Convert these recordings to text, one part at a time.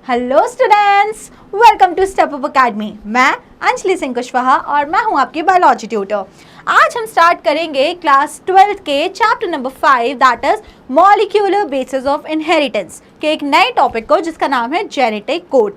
Hello students, welcome to step up academy. मैं अंजलि सिंह कुशवाहा और मैं हूं आपकी बायोलॉजी ट्यूटर। आज हम स्टार्ट करेंगे क्लास 12th के chapter number 5 that is molecular basis of inheritance के एक नए टॉपिक को जिसका नाम है जेनेटिक कोड।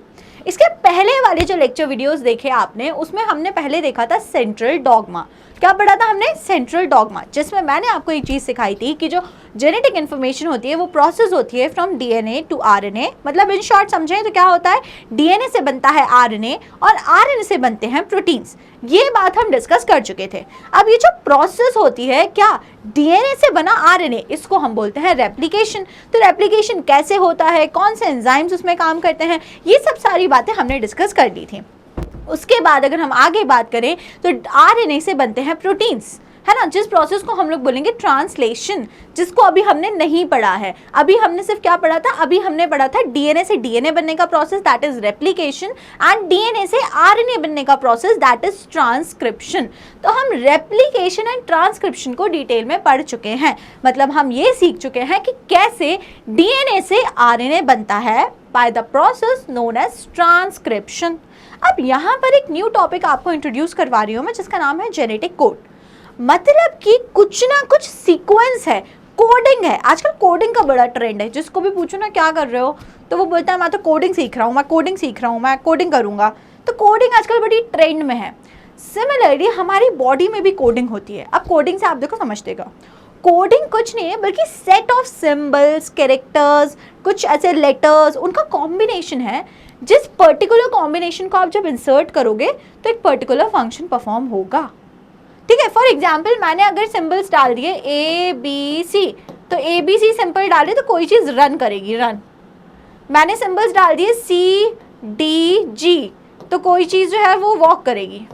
इसके पहले वाले जो लेक्चर वीडियोस देखे आपने, उसमें हमने पहले देखा था सेंट्रल डॉगमा। क्या पढ़ा था हमने? सेंट्रल डॉगमा, जिसमें मैंने आपको एक चीज़ सिखाई थी कि जो जेनेटिक इन्फॉर्मेशन होती है वो प्रोसेस होती है फ्रॉम डीएनए टू आरएनए। मतलब इन शॉर्ट समझें तो क्या होता है, डीएनए से बनता है आरएनए और आरएनए से बनते हैं प्रोटीन्स। ये बात हम डिस्कस कर चुके थे। अब ये जो प्रोसेस होती है क्या डीएनए से बना आरएनए, इसको हम बोलते हैं रेप्लिकेशन। तो रेप्लिकेशन कैसे होता है, कौन से एंजाइम्स उसमें काम करते हैं, ये सब सारी बातें हमने डिस्कस कर ली थी। उसके बाद अगर हम आगे बात करें तो आरएनए से बनते हैं प्रोटीन्स, है ना, जिस प्रोसेस को हम लोग बोलेंगे ट्रांसलेशन, जिसको अभी हमने नहीं पढ़ा है। अभी हमने सिर्फ क्या पढ़ा था? अभी हमने पढ़ा था डीएनए से डीएनए बनने का process that is replication and DNA से आरएनए बनने का प्रोसेस दैट इज ट्रांसक्रिप्शन। तो हम रेप्लिकेशन एंड ट्रांसक्रिप्शन को डिटेल में पढ़ चुके हैं। मतलब हम ये सीख चुके हैं कि कैसे डीएनए से आरएनए बनता है by the process known as transcription. अब यहाँ पर एक न्यू टॉपिक आपको इंट्रोड्यूस करवा रही हूँ मैं, जिसका नाम है जेनेटिक कोड। मतलब कि कुछ ना कुछ सीक्वेंस है, कोडिंग है। आजकल कोडिंग का बड़ा ट्रेंड है। जिसको भी पूछो ना क्या कर रहे हो तो वो बोलता है मैं तो कोडिंग सीख रहा हूँ, मैं कोडिंग सीख रहा हूँ, मैं कोडिंग करूँगा। तो कोडिंग आजकल बड़ी ट्रेंड में है। सिमिलरली हमारी बॉडी में भी कोडिंग होती है। अब कोडिंग से आप देखो समझतेगा, कोडिंग कुछ नहीं है बल्कि सेट ऑफ सिंबल्स, कैरेक्टर्स, कुछ ऐसे लेटर्स, उनका कॉम्बिनेशन है। जिस पर्टिकुलर कॉम्बिनेशन को आप जब इंसर्ट करोगे तो एक पर्टिकुलर फंक्शन परफॉर्म होगा। ठीक है, फॉर एग्जाम्पल मैंने अगर सिंबल्स डाल दिए ए बी सी, तो ए बी सी सिंपल डाले तो कोई चीज़ रन करेगी, रन। मैंने सिंबल्स डाल दिए सी डी जी, तो कोई चीज़ जो है वो वॉक करेगी।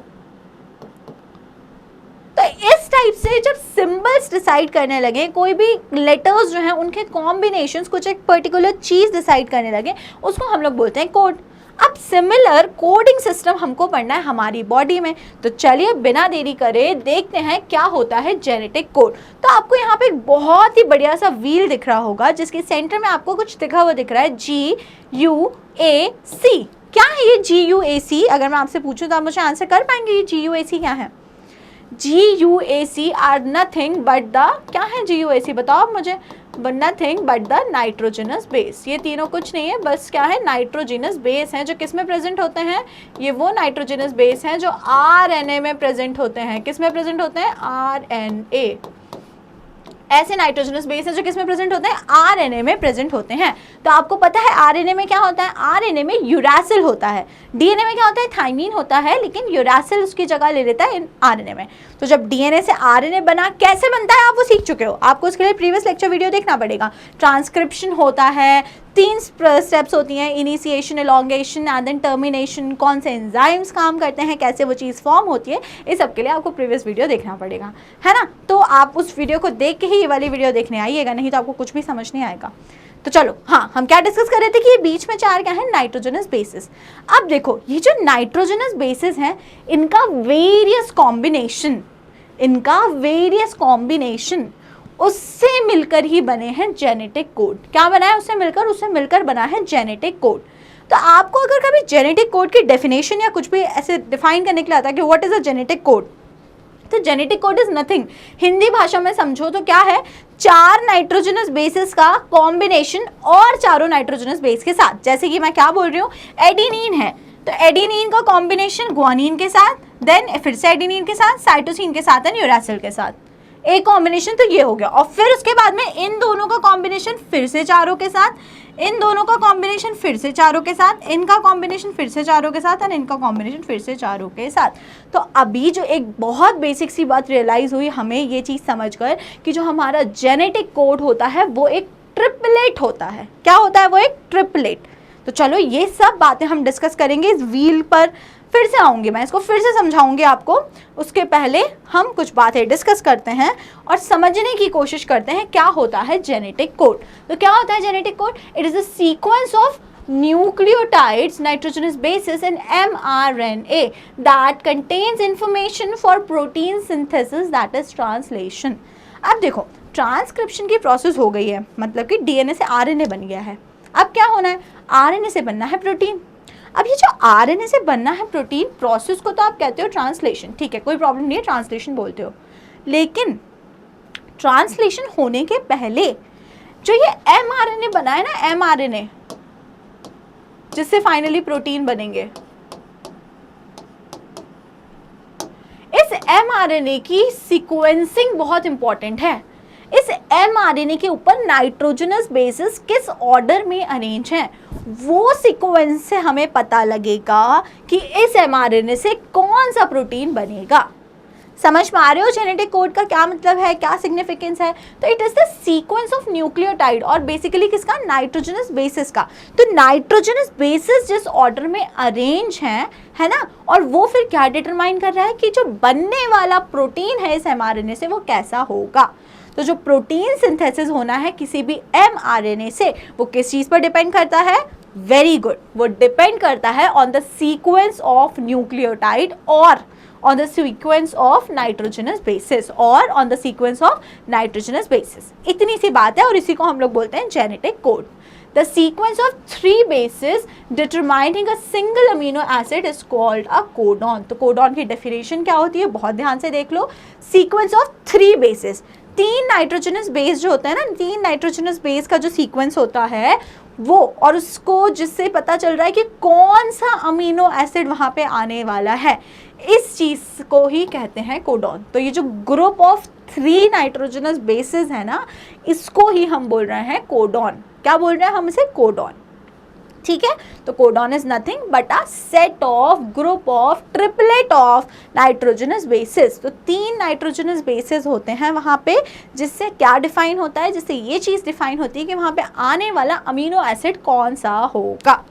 तो इस टाइप से जब सिंबल्स डिसाइड करने लगे, कोई भी लेटर्स जो हैं उनके कॉम्बिनेशंस कुछ एक पर्टिकुलर चीज़ डिसाइड करने लगे, उसको हम लोग बोलते हैं कोड। अब सिमिलर कोडिंग सिस्टम हमको पढ़ना है हमारी बॉडी में। तो चलिए बिना देरी करे देखते हैं क्या होता है जेनेटिक कोड। तो आपको यहाँ पे एक बहुत ही बढ़िया सा व्हील दिख रहा होगा, जिसके सेंटर में आपको कुछ लिखा हुआ दिख रहा है GUAC। क्या है ये GUAC? अगर मैं आपसे पूछूं तो आप मुझे आंसर कर पाएंगे ये GUAC क्या है? GUAC are nothing but the, क्या है GUAC बताओ आप मुझे? Nothing but the nitrogenous base. ये तीनों कुछ नहीं है, बस क्या है, नाइट्रोजनस बेस हैं जो किस में प्रेजेंट होते हैं? ये वो नाइट्रोजनस बेस हैं जो आरएनए में प्रेजेंट होते हैं। किस में प्रेजेंट होते हैं? आरएनए। ऐसे नाइट्रोजनस बेस हैं जो किस में प्रेजेंट होते हैं? आरएनए में प्रेजेंट होते हैं। तो आपको पता है आरएनए में क्या होता है? आरएनए में यूरासिल होता है। डीएनए में क्या होता है? थाइमीन होता है, लेकिन यूरासिल उसकी जगह ले लेता है आरएनए में। तो जब डीएनए से आरएनए बना, कैसे बनता है आप वो सीख चुके हो। आपको उसके लिए प्रीवियस लेक्चर वीडियो देखना पड़ेगा। ट्रांसक्रिप्शन होता है, 3 स्टेप्स होती हैं, initiation, elongation and then termination. कौन से एंजाइम्स काम करते हैं, कैसे वो चीज़ फॉर्म होती है, इस सब के लिए आपको प्रीवियस वीडियो देखना पड़ेगा, है ना। तो आप उस वीडियो को देख के ही ये वाली वीडियो देखने आइएगा, नहीं तो आपको कुछ भी समझ नहीं आएगा। तो चलो, हाँ, हम क्या डिस्कस कर रहे थे कि ये बीच में 4 क्या है? Nitrogenous bases. अब देखो ये जो नाइट्रोजनस बेसिस हैं, इनका वेरियस कॉम्बिनेशन उससे मिलकर ही बने हैं जेनेटिक कोड। क्या बना है? उससे मिलकर बना है जेनेटिक कोड। तो आपको अगर कभी जेनेटिक कोड की डेफिनेशन या कुछ भी ऐसे डिफाइन करने के लिए आता है कि what is a genetic code, तो genetic code is nothing, Hindi भाषा में समझो तो क्या है, 4 नाइट्रोजनस बेसिस का कॉम्बिनेशन और चारों नाइट्रोजनस बेस के साथ। जैसे कि मैं क्या बोल रही हूँ, एडिनिन है तो एडिनिन का कॉम्बिनेशन ग्वानिन के साथ, देन फिर से एडिनिन के साथ, साइटोसिन के साथ एंड यूरासिल के साथ, एक कॉम्बिनेशन तो ये हो गया। और फिर उसके बाद में इन दोनों का कॉम्बिनेशन फिर से चारों के साथ, इन दोनों का कॉम्बिनेशन फिर से चारों के साथ, इनका कॉम्बिनेशन फिर से चारों के साथ और इनका कॉम्बिनेशन फिर से चारों के साथ। तो अभी जो एक बहुत बेसिक सी बात रियलाइज हुई हमें ये चीज़ समझकर कि जो हमारा जेनेटिक कोड होता है वो एक ट्रिपलेट होता है। क्या होता है? वो एक ट्रिपलेट। तो चलो ये सब बातें हम डिस्कस करेंगे इस व्हील पर। फिर से आऊँगी मैं, इसको फिर से समझाऊंगी आपको। उसके पहले हम कुछ बातें डिस्कस करते हैं और समझने की कोशिश करते हैं क्या होता है जेनेटिक कोड। तो क्या होता है genetic code? It is a sequence of nucleotides, nitrogenous bases in mRNA that contains information for protein synthesis, that is translation. अब देखो ट्रांसक्रिप्शन की प्रोसेस हो गई है, मतलब कि डीएनए से आरएनए बन गया है। अब क्या होना है, आरएनए से बनना है प्रोटीन। अब ये जो आरएनए से बनना है प्रोटीन, प्रोसेस को तो आप कहते हो ट्रांसलेशन, ठीक है, कोई प्रॉब्लम नहीं है, ट्रांसलेशन बोलते हो। लेकिन ट्रांसलेशन होने के पहले जो ये एमआरएनए बना है ना, एमआरएनए जिससे फाइनली प्रोटीन बनेंगे, इस एमआरएनए की सीक्वेंसिंग बहुत इंपॉर्टेंट है। इस एमआरएनए के ऊपर नाइट्रोजनस बेसिस किस ऑर्डर में अरेंज हैं, वो सीक्वेंस से हमें पता लगेगा कि इस एमआरएनए से कौन सा प्रोटीन बनेगा। समझ में आ रहे हो जेनेटिक कोड का क्या मतलब है, क्या सिग्निफिकेंस है? तो it is the sequence of nucleotide, और बेसिकली किसका, नाइट्रोजनस बेसिस का। तो नाइट्रोजनस बेसिस जिस ऑर्डर में अरेंज है ना, और वो फिर क्या डिटरमाइन कर रहा है कि जो बनने वाला प्रोटीन है इस एमआरएनए से वो कैसा होगा। तो जो प्रोटीन सिंथेसिस होना है किसी भी एमआरएनए से, वो किस चीज पर डिपेंड करता है? वेरी गुड, वो डिपेंड करता है on the sequence of nucleotide और on the sequence of nitrogenous bases और on the sequence of nitrogenous bases। इतनी सी बात है और इसी को हम लोग बोलते हैं genetic code। The sequence of 3 bases determining a single amino acid is called a codon। तो codon की definition क्या होती है, बहुत ध्यान से देख लो। Sequence of 3 bases, 3 nitrogenous base जो होता है ना, 3 नाइट्रोजनस बेस का जो सीक्वेंस होता है वो, और उसको जिससे पता चल रहा है कि कौन सा अमीनो एसिड वहाँ पे आने वाला है, इस चीज़ को ही कहते हैं कोडॉन। तो ये जो ग्रुप ऑफ 3 नाइट्रोजनस बेसेस है ना, इसको ही हम बोल रहे हैं कोडॉन। क्या बोल रहे हैं हम इसे? कोडॉन। ठीक है, तो codon is nothing but a set of group of triplet of nitrogenous bases. तो 3 नाइट्रोजनस बेसिस होते हैं वहाँ पे, जिससे क्या डिफाइन होता है, जिससे ये चीज़ डिफाइन होती है कि वहाँ पे आने वाला अमीनो एसिड कौन सा होगा,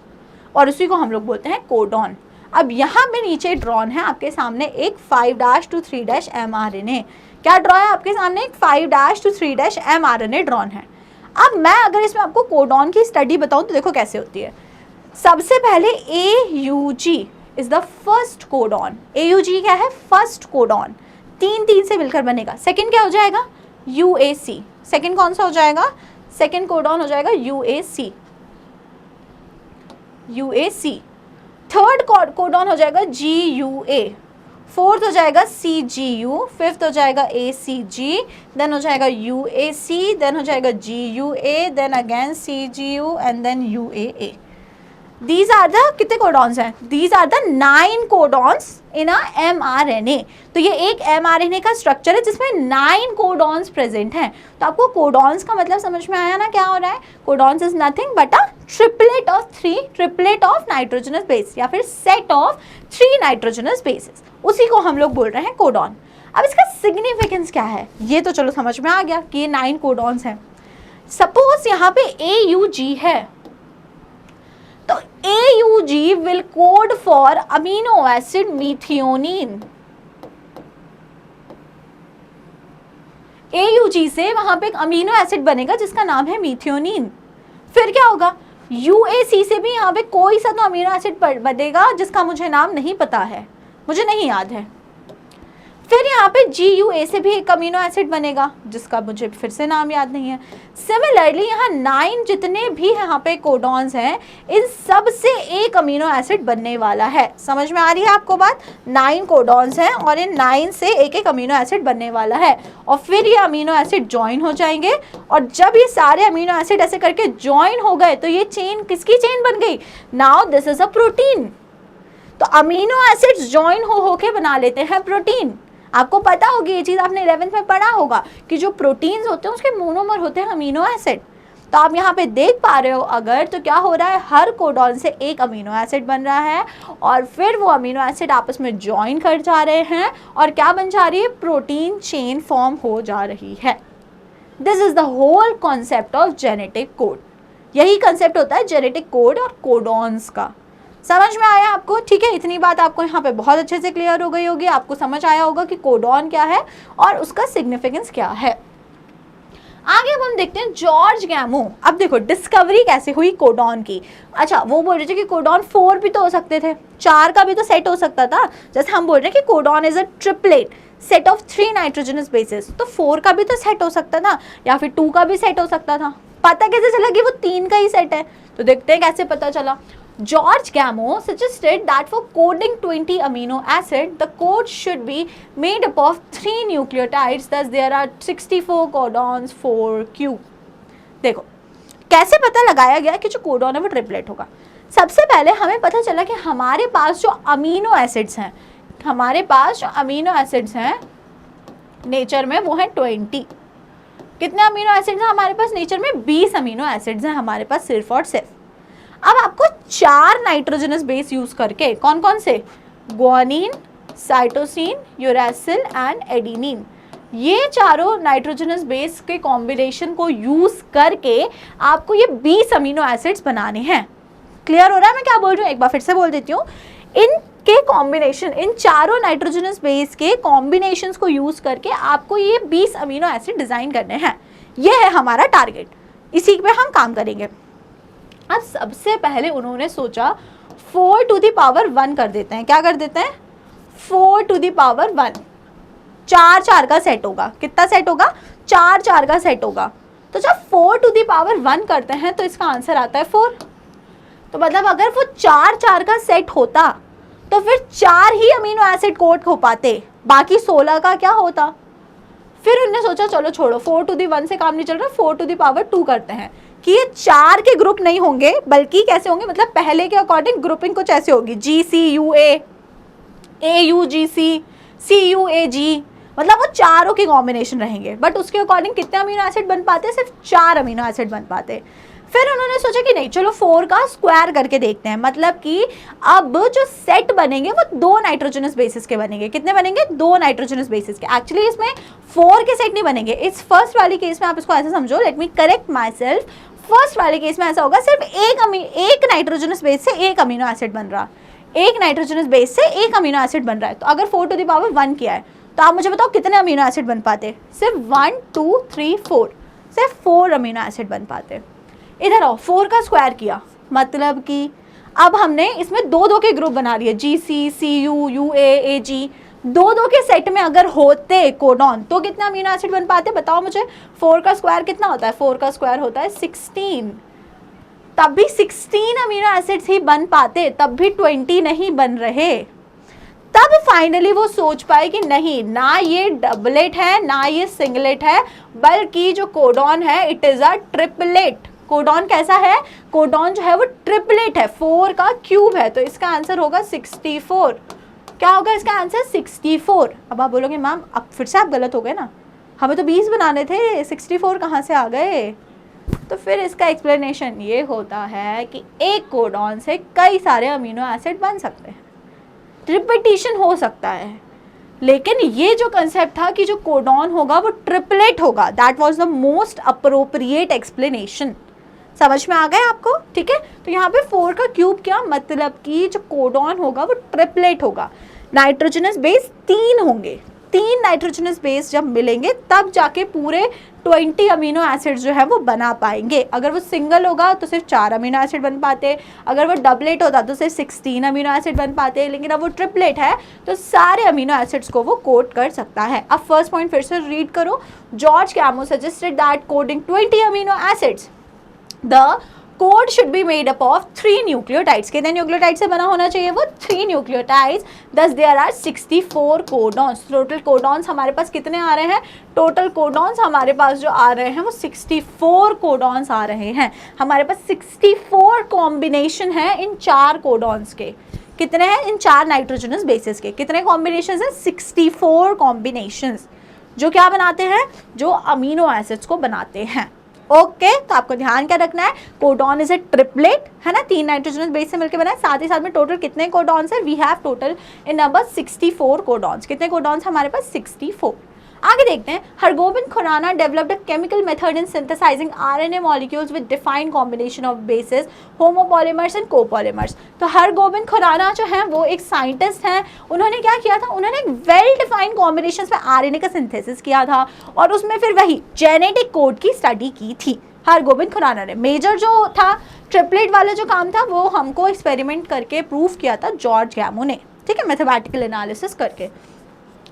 और उसी को हम लोग बोलते हैं कोडॉन। अब यहाँ पे नीचे ड्रॉन है आपके सामने एक 5' to 3' mRNA। क्या ड्रॉ है आपके सामने? एक 5' to 3' mRNA ड्रॉन है। अब मैं अगर इसमें आपको कोडॉन की स्टडी बताऊं तो देखो कैसे होती है। सबसे पहले AUG is the first codon. AUG क्या है? First codon. 3 से मिलकर बनेगा। सेकंड क्या हो जाएगा? UAC। सेकंड कौन सा हो जाएगा? सेकंड कोडॉन हो जाएगा UAC। थर्ड कोडॉन हो जाएगा GUA। फोर्थ हो जाएगा CGU। फिफ्थ हो जाएगा ACG। देन हो जाएगा UAC। देन हो जाएगा GUA। Then again CGU and then UAA। These are the कितने कोडॉन्स हैं? These are the 9 codons in a mRNA। तो ये एक mRNA का स्ट्रक्चर है जिसमें 9 कोडॉन्स प्रेजेंट हैं। तो आपको कोडॉन्स का मतलब समझ में आया ना क्या हो रहा है? Codons is nothing but a triplet of 3, triplet of nitrogenous base, या फिर सेट ऑफ 3 नाइट्रोजनस बेसिस, उसी को हम लोग बोल रहे हैं कोडॉन। अब इसका सिग्निफिकेंस क्या है ये तो चलो समझ में आ गया कि ये 9 कोडॉन्स हैं। सपोज यहाँ पे AUG है, तो AUG will code for amino acid methionine। AUG से वहां पे एक अमीनो एसिड बनेगा जिसका नाम है मीथियोनिन। फिर क्या होगा? UAC से भी यहाँ पे कोई सा तो अमीनो एसिड बनेगा जिसका मुझे नाम नहीं पता है, मुझे नहीं याद है। फिर यहाँ पे GUA से भी एक अमीनो एसिड बनेगा जिसका मुझे फिर से नाम याद नहीं है। सिमिलरली यहाँ 9 जितने भी यहाँ पे कोडॉन्स हैं, इन सब से एक अमीनो एसिड बनने वाला है। समझ में आ रही है आपको बात? 9 कोडॉन्स हैं और इन 9 से एक एक अमीनो एसिड बनने वाला है, और फिर ये अमीनो एसिड ज्वाइन हो जाएंगे, और जब ये सारे अमीनो एसिड ऐसे करके ज्वाइन हो गए तो ये चेन किसकी चेन बन गई? Now this is a protein. तो अमीनो एसिड्स ज्वाइन हो के बना लेते हैं प्रोटीन। आपको पता होगी ये चीज़, आपने 11th में पढ़ा होगा कि जो प्रोटीन्स होते हैं उसके मोनोमर होते हैं अमीनो एसिड। तो आप यहाँ पे देख पा रहे हो अगर, तो क्या हो रहा है? हर कोडॉन से एक अमीनो एसिड बन रहा है, और फिर वो अमीनो एसिड आपस में ज्वाइन कर जा रहे हैं, और क्या बन जा रही है? प्रोटीन चेन फॉर्म हो जा रही है। This is the whole concept of genetic code. यही कंसेप्ट होता है जेनेटिक कोड और कोडॉन्स का। समझ में आया आपको? ठीक है, इतनी बात आपको यहाँ पे बहुत अच्छे से क्लियर हो गई होगी। आपको समझ आया होगा कि कोडॉन क्या है और उसका सिग्निफिकेंस क्या है। आगे अब हम देखते हैं जॉर्ज गैमो। अब देखो डिस्कवरी कैसे हुई कोडॉन की। अच्छा, वो बोल रहे थे कि कोडॉन 4 भी तो हो सकते थे, 4 का भी तो सेट हो सकता था। जैसे हम बोल रहे हैं कि codon is a triplet set of 3 nitrogenous basis, तो 4 का भी तो सेट हो सकता था, या फिर 2 का भी सेट हो सकता था। पता कैसे चला कि वो 3 का ही सेट है? तो देखते हैं कैसे पता चला। George Gamow suggested that for coding 20 amino acid, the code should be made up of 3 nucleotides, thus there are 64 codons for Q। देखो कैसे पता लगाया गया कि जो कोडॉन है वो ट्रिपलेट होगा। सबसे पहले हमें पता चला कि हमारे पास जो अमीनो एसिड्स हैं, हमारे पास जो अमीनो एसिड्स हैं नेचर में वो है 20। कितने अमीनो एसिड्स हैं हमारे पास नेचर में? 20 अमीनो एसिड्स हैं हमारे पास सिर्फ और सिर्फ। अब आपको 4 नाइट्रोजनस बेस यूज करके, कौन कौन से? Guanine, cytosine, uracil and adenine, ये चारों नाइट्रोजनस बेस के कॉम्बिनेशन को यूज करके आपको ये 20 अमीनो एसिड्स बनाने हैं। क्लियर हो रहा है मैं क्या बोल रही हूँ? एक बार फिर से बोल देती हूँ। इनके कॉम्बिनेशन, इन चारों नाइट्रोजनस बेस के कॉम्बिनेशंस को यूज करके आपको ये 20 अमीनो एसिड डिजाइन करने हैं। ये है हमारा टारगेट, इसी पे हम काम करेंगे। अब सबसे पहले उन्होंने सोचा 4 टू द पावर 1 कर देते हैं। क्या कर देते हैं? 4 टू द पावर 1। 4 का सेट होगा। कितना सेट होगा? 4 का सेट होगा। तो जब 4 टू द पावर 1 करते हैं तो इसका आंसर आता है 4। तो मतलब अगर वो 4 का सेट होता तो फिर 4 ही अमीनो एसिड कोड हो पाते, बाकी 16 का क्या होता? फिर उन्होंने सोचा चलो छोड़ो, 4 टू द 1 से काम नहीं चल रहा, 4 टू द पावर 2 करते हैं कि ये 4 के ग्रुप नहीं होंगे, बल्कि कैसे होंगे? मतलब पहले के अकॉर्डिंग ग्रुपिंग कुछ ऐसे होगी, GCUA, AUGC, CUAG, मतलब वो चारों के कॉम्बिनेशन रहेंगे। बट उसके अकॉर्डिंग कितने अमीनो एसिड बन पाते हैं? सिर्फ 4 अमीनो एसिड बन पाते। फिर उन्होंने सोचा कि नहीं चलो 4 का स्क्वायर करके देखते हैं, मतलब कि अब जो सेट बनेंगे वो 2 नाइट्रोजनस बेसिस के बनेंगे। कितने बनेंगे? 2 नाइट्रोजनस बेसिस के। एक्चुअली इसमें 4 के सेट नहीं बनेंगे। इस फर्स्ट वाली केस में आप इसको ऐसे समझो, let me correct my self. First वाले केस में ऐसा होगा सिर्फ एक नाइट्रोजनस बेस से एक अमीनो एसिड बन रहा, एक नाइट्रोजनस बेस से एक अमीनो एसिड बन रहा है। तो अगर 4 टू द पावर 1 किया है तो आप मुझे बताओ कितने अमीनो एसिड बन पाते? सिर्फ 1 2 3 4, सिर्फ 4 अमीनो एसिड बन पाते। इधर आओ, 4 का स्क्वायर किया, मतलब कि अब हमने इसमें 2 के ग्रुप बना लिए, GC, CU, UA, AG, 2 के सेट में अगर होते कोडॉन तो कितना अमीनो एसिड बन पाते? बताओ मुझे। 4 का स्क्वायर कितना होता है? 4 का स्क्वायर होता है 16। तब भी 16 अमीनो एसिड्स ही बन पाते, तब भी 20 नहीं बन रहे। तब फाइनली वो सोच पाए कि नहीं, ना ये डबलेट है ना ये सिंगलेट है, बल्कि जो कोडॉन है it is a triplet. Codon कैसा है? कोडॉन जो है वो ट्रिपलेट है, 4 का क्यूब है। तो इसका आंसर होगा 64। क्या होगा इसका आंसर? 64। अब आप बोलोगे मैम अब फिर से आप गलत हो गए ना, हमें तो 20 बनाने थे, 64 कहाँ से आ गए? तो फिर इसका एक्सप्लेनेशन ये होता है कि एक कोडॉन से कई सारे अमीनो एसिड बन सकते हैं, रिपीटिशन हो सकता है, लेकिन ये जो कंसेप्ट था कि जो कोडॉन होगा वो ट्रिपलेट होगा, that was the most appropriate explanation. समझ में आ गया आपको? ठीक है। तो यहाँ पे 4 का क्यूब क्या मतलब कि जो कोडॉन होगा वो ट्रिपलेट होगा। नाइट्रोजनस बेस 3 होंगे, 3 नाइट्रोजनस बेस जब मिलेंगे तब जाके पूरे 20 अमीनो एसिड जो है वो बना पाएंगे। अगर वो सिंगल होगा तो सिर्फ 4 अमीनो एसिड बन पाते, अगर वो डबलेट होता तो सिर्फ 16 अमीनो एसिड बन पाते, लेकिन अब वो ट्रिपलेट है तो सारे अमीनो एसिड्स को वो कोड कर सकता है। अब फर्स्ट पॉइंट फिर से रीड करो। George गैमो suggested that coding 20 amino acids the code should be made up of 3 nucleotides। कितने न्यूक्लियोटाइड से बना होना चाहिए? वो 3 nucleotides, thus there are 64 codons. Total codons हमारे पास कितने आ रहे हैं? टोटल कोडॉन्स हमारे पास जो आ रहे हैं वो 64 कोडॉन्स आ रहे हैं। हमारे पास 64 कॉम्बिनेशन है इन 4 कोडॉन्स के। कितने हैं? इन 4 नाइट्रोजनस बेसिस के कितने कॉम्बिनेशन हैं? 64 कॉम्बिनेशंस, जो क्या बनाते हैं? जो अमीनो एसिड्स को बनाते हैं। ओके तो आपको ध्यान क्या रखना है? कोडॉन इज ए ट्रिपलेट, है ना, 3 नाइट्रोजनस बेस से मिलकर बना है। साथ ही साथ में टोटल कितने कोडॉन्स है? We have total in number 64 codons. कितने कोडॉन्स हमारे पास? 64। आगे देखते हैं। Hargobind Khorana developed a chemical method in synthesizing RNA molecules with defined combination of bases, homopolymers and copolymers. तो हरगोबिंद खुराना जो है वो एक साइंटिस्ट हैं। उन्होंने क्या किया था? उन्होंने एक वेल डिफाइंड कॉम्बिनेशंस में आरएनए का सिंथेसिस किया था और उसमें फिर वही जेनेटिक कोड की स्टडी की थी हरगोबिंद खुराना ने। मेजर जो था ट्रिपलेट वाला जो काम था वो हमको एक्सपेरिमेंट करके प्रूव किया था जॉर्ज गैमो ने, ठीक है, मैथमेटिकल एनालिसिस करके।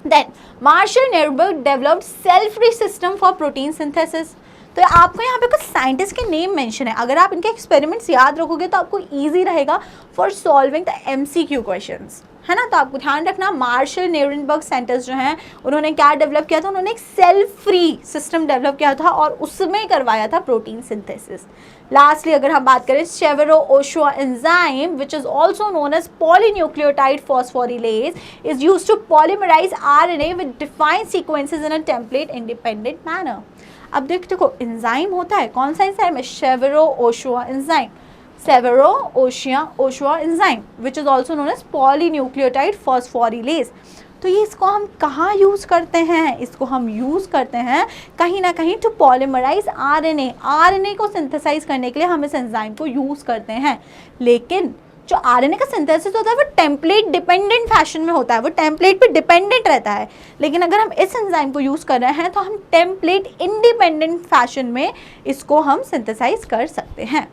Then Marshall Nerberg developed cell-free system for protein synthesis। तो आपको यहाँ पे कुछ साइंटिस्ट के नेम मेंशन है, अगर आप इनके एक्सपेरिमेंट्स याद रखोगे तो आपको ईजी रहेगा for solving the MCQ questions, है ना। तो आपको ध्यान रखना, मार्शल न्यूरेनबर्ग सेंटर्स जो हैं उन्होंने क्या डेवलप किया था, उन्होंने एक सेल फ्री सिस्टम डेवलप किया था और उसमें करवाया था प्रोटीन सिंथेसिस। लास्टली अगर हम बात करें, Severo Ochoa enzyme which is also known as polynucleotide phosphorylase is used to polymerise RNA with defined sequences in a template independent manner. अब देखो एंजाइम होता है, कौन सा एंजाइम है, Severo Ochoa enzyme, Severo Ochoa enzyme which is also known as polynucleotide phosphorylase. तो ये इसको हम कहाँ यूज़ करते हैं, इसको हम यूज़ करते हैं कहीं ना कहीं टू पॉलीमराइज RNA को सिंथेसाइज करने के लिए हम इस एंजाइम को यूज़ करते हैं। लेकिन जो RNA का सिंथेसिस होता है वो टेम्पलेट डिपेंडेंट फैशन में होता है, वो टेम्पलेट पे डिपेंडेंट रहता है। लेकिन अगर हम इस एंजाइम को यूज़ कर रहे हैं तो हम टेम्पलेट इंडिपेंडेंट फैशन में इसको हम सिंथेसाइज कर सकते हैं।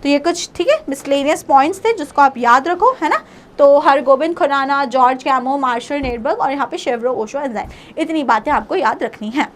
तो ये कुछ ठीक है मिसलेनियस पॉइंट्स थे जिसको आप याद रखो, है ना। तो Hargobind Khorana, George Gamow, Marshall Nirenberg और यहाँ पे शेवेरो-ओशोआ एंजाइम, इतनी बातें आपको याद रखनी हैं,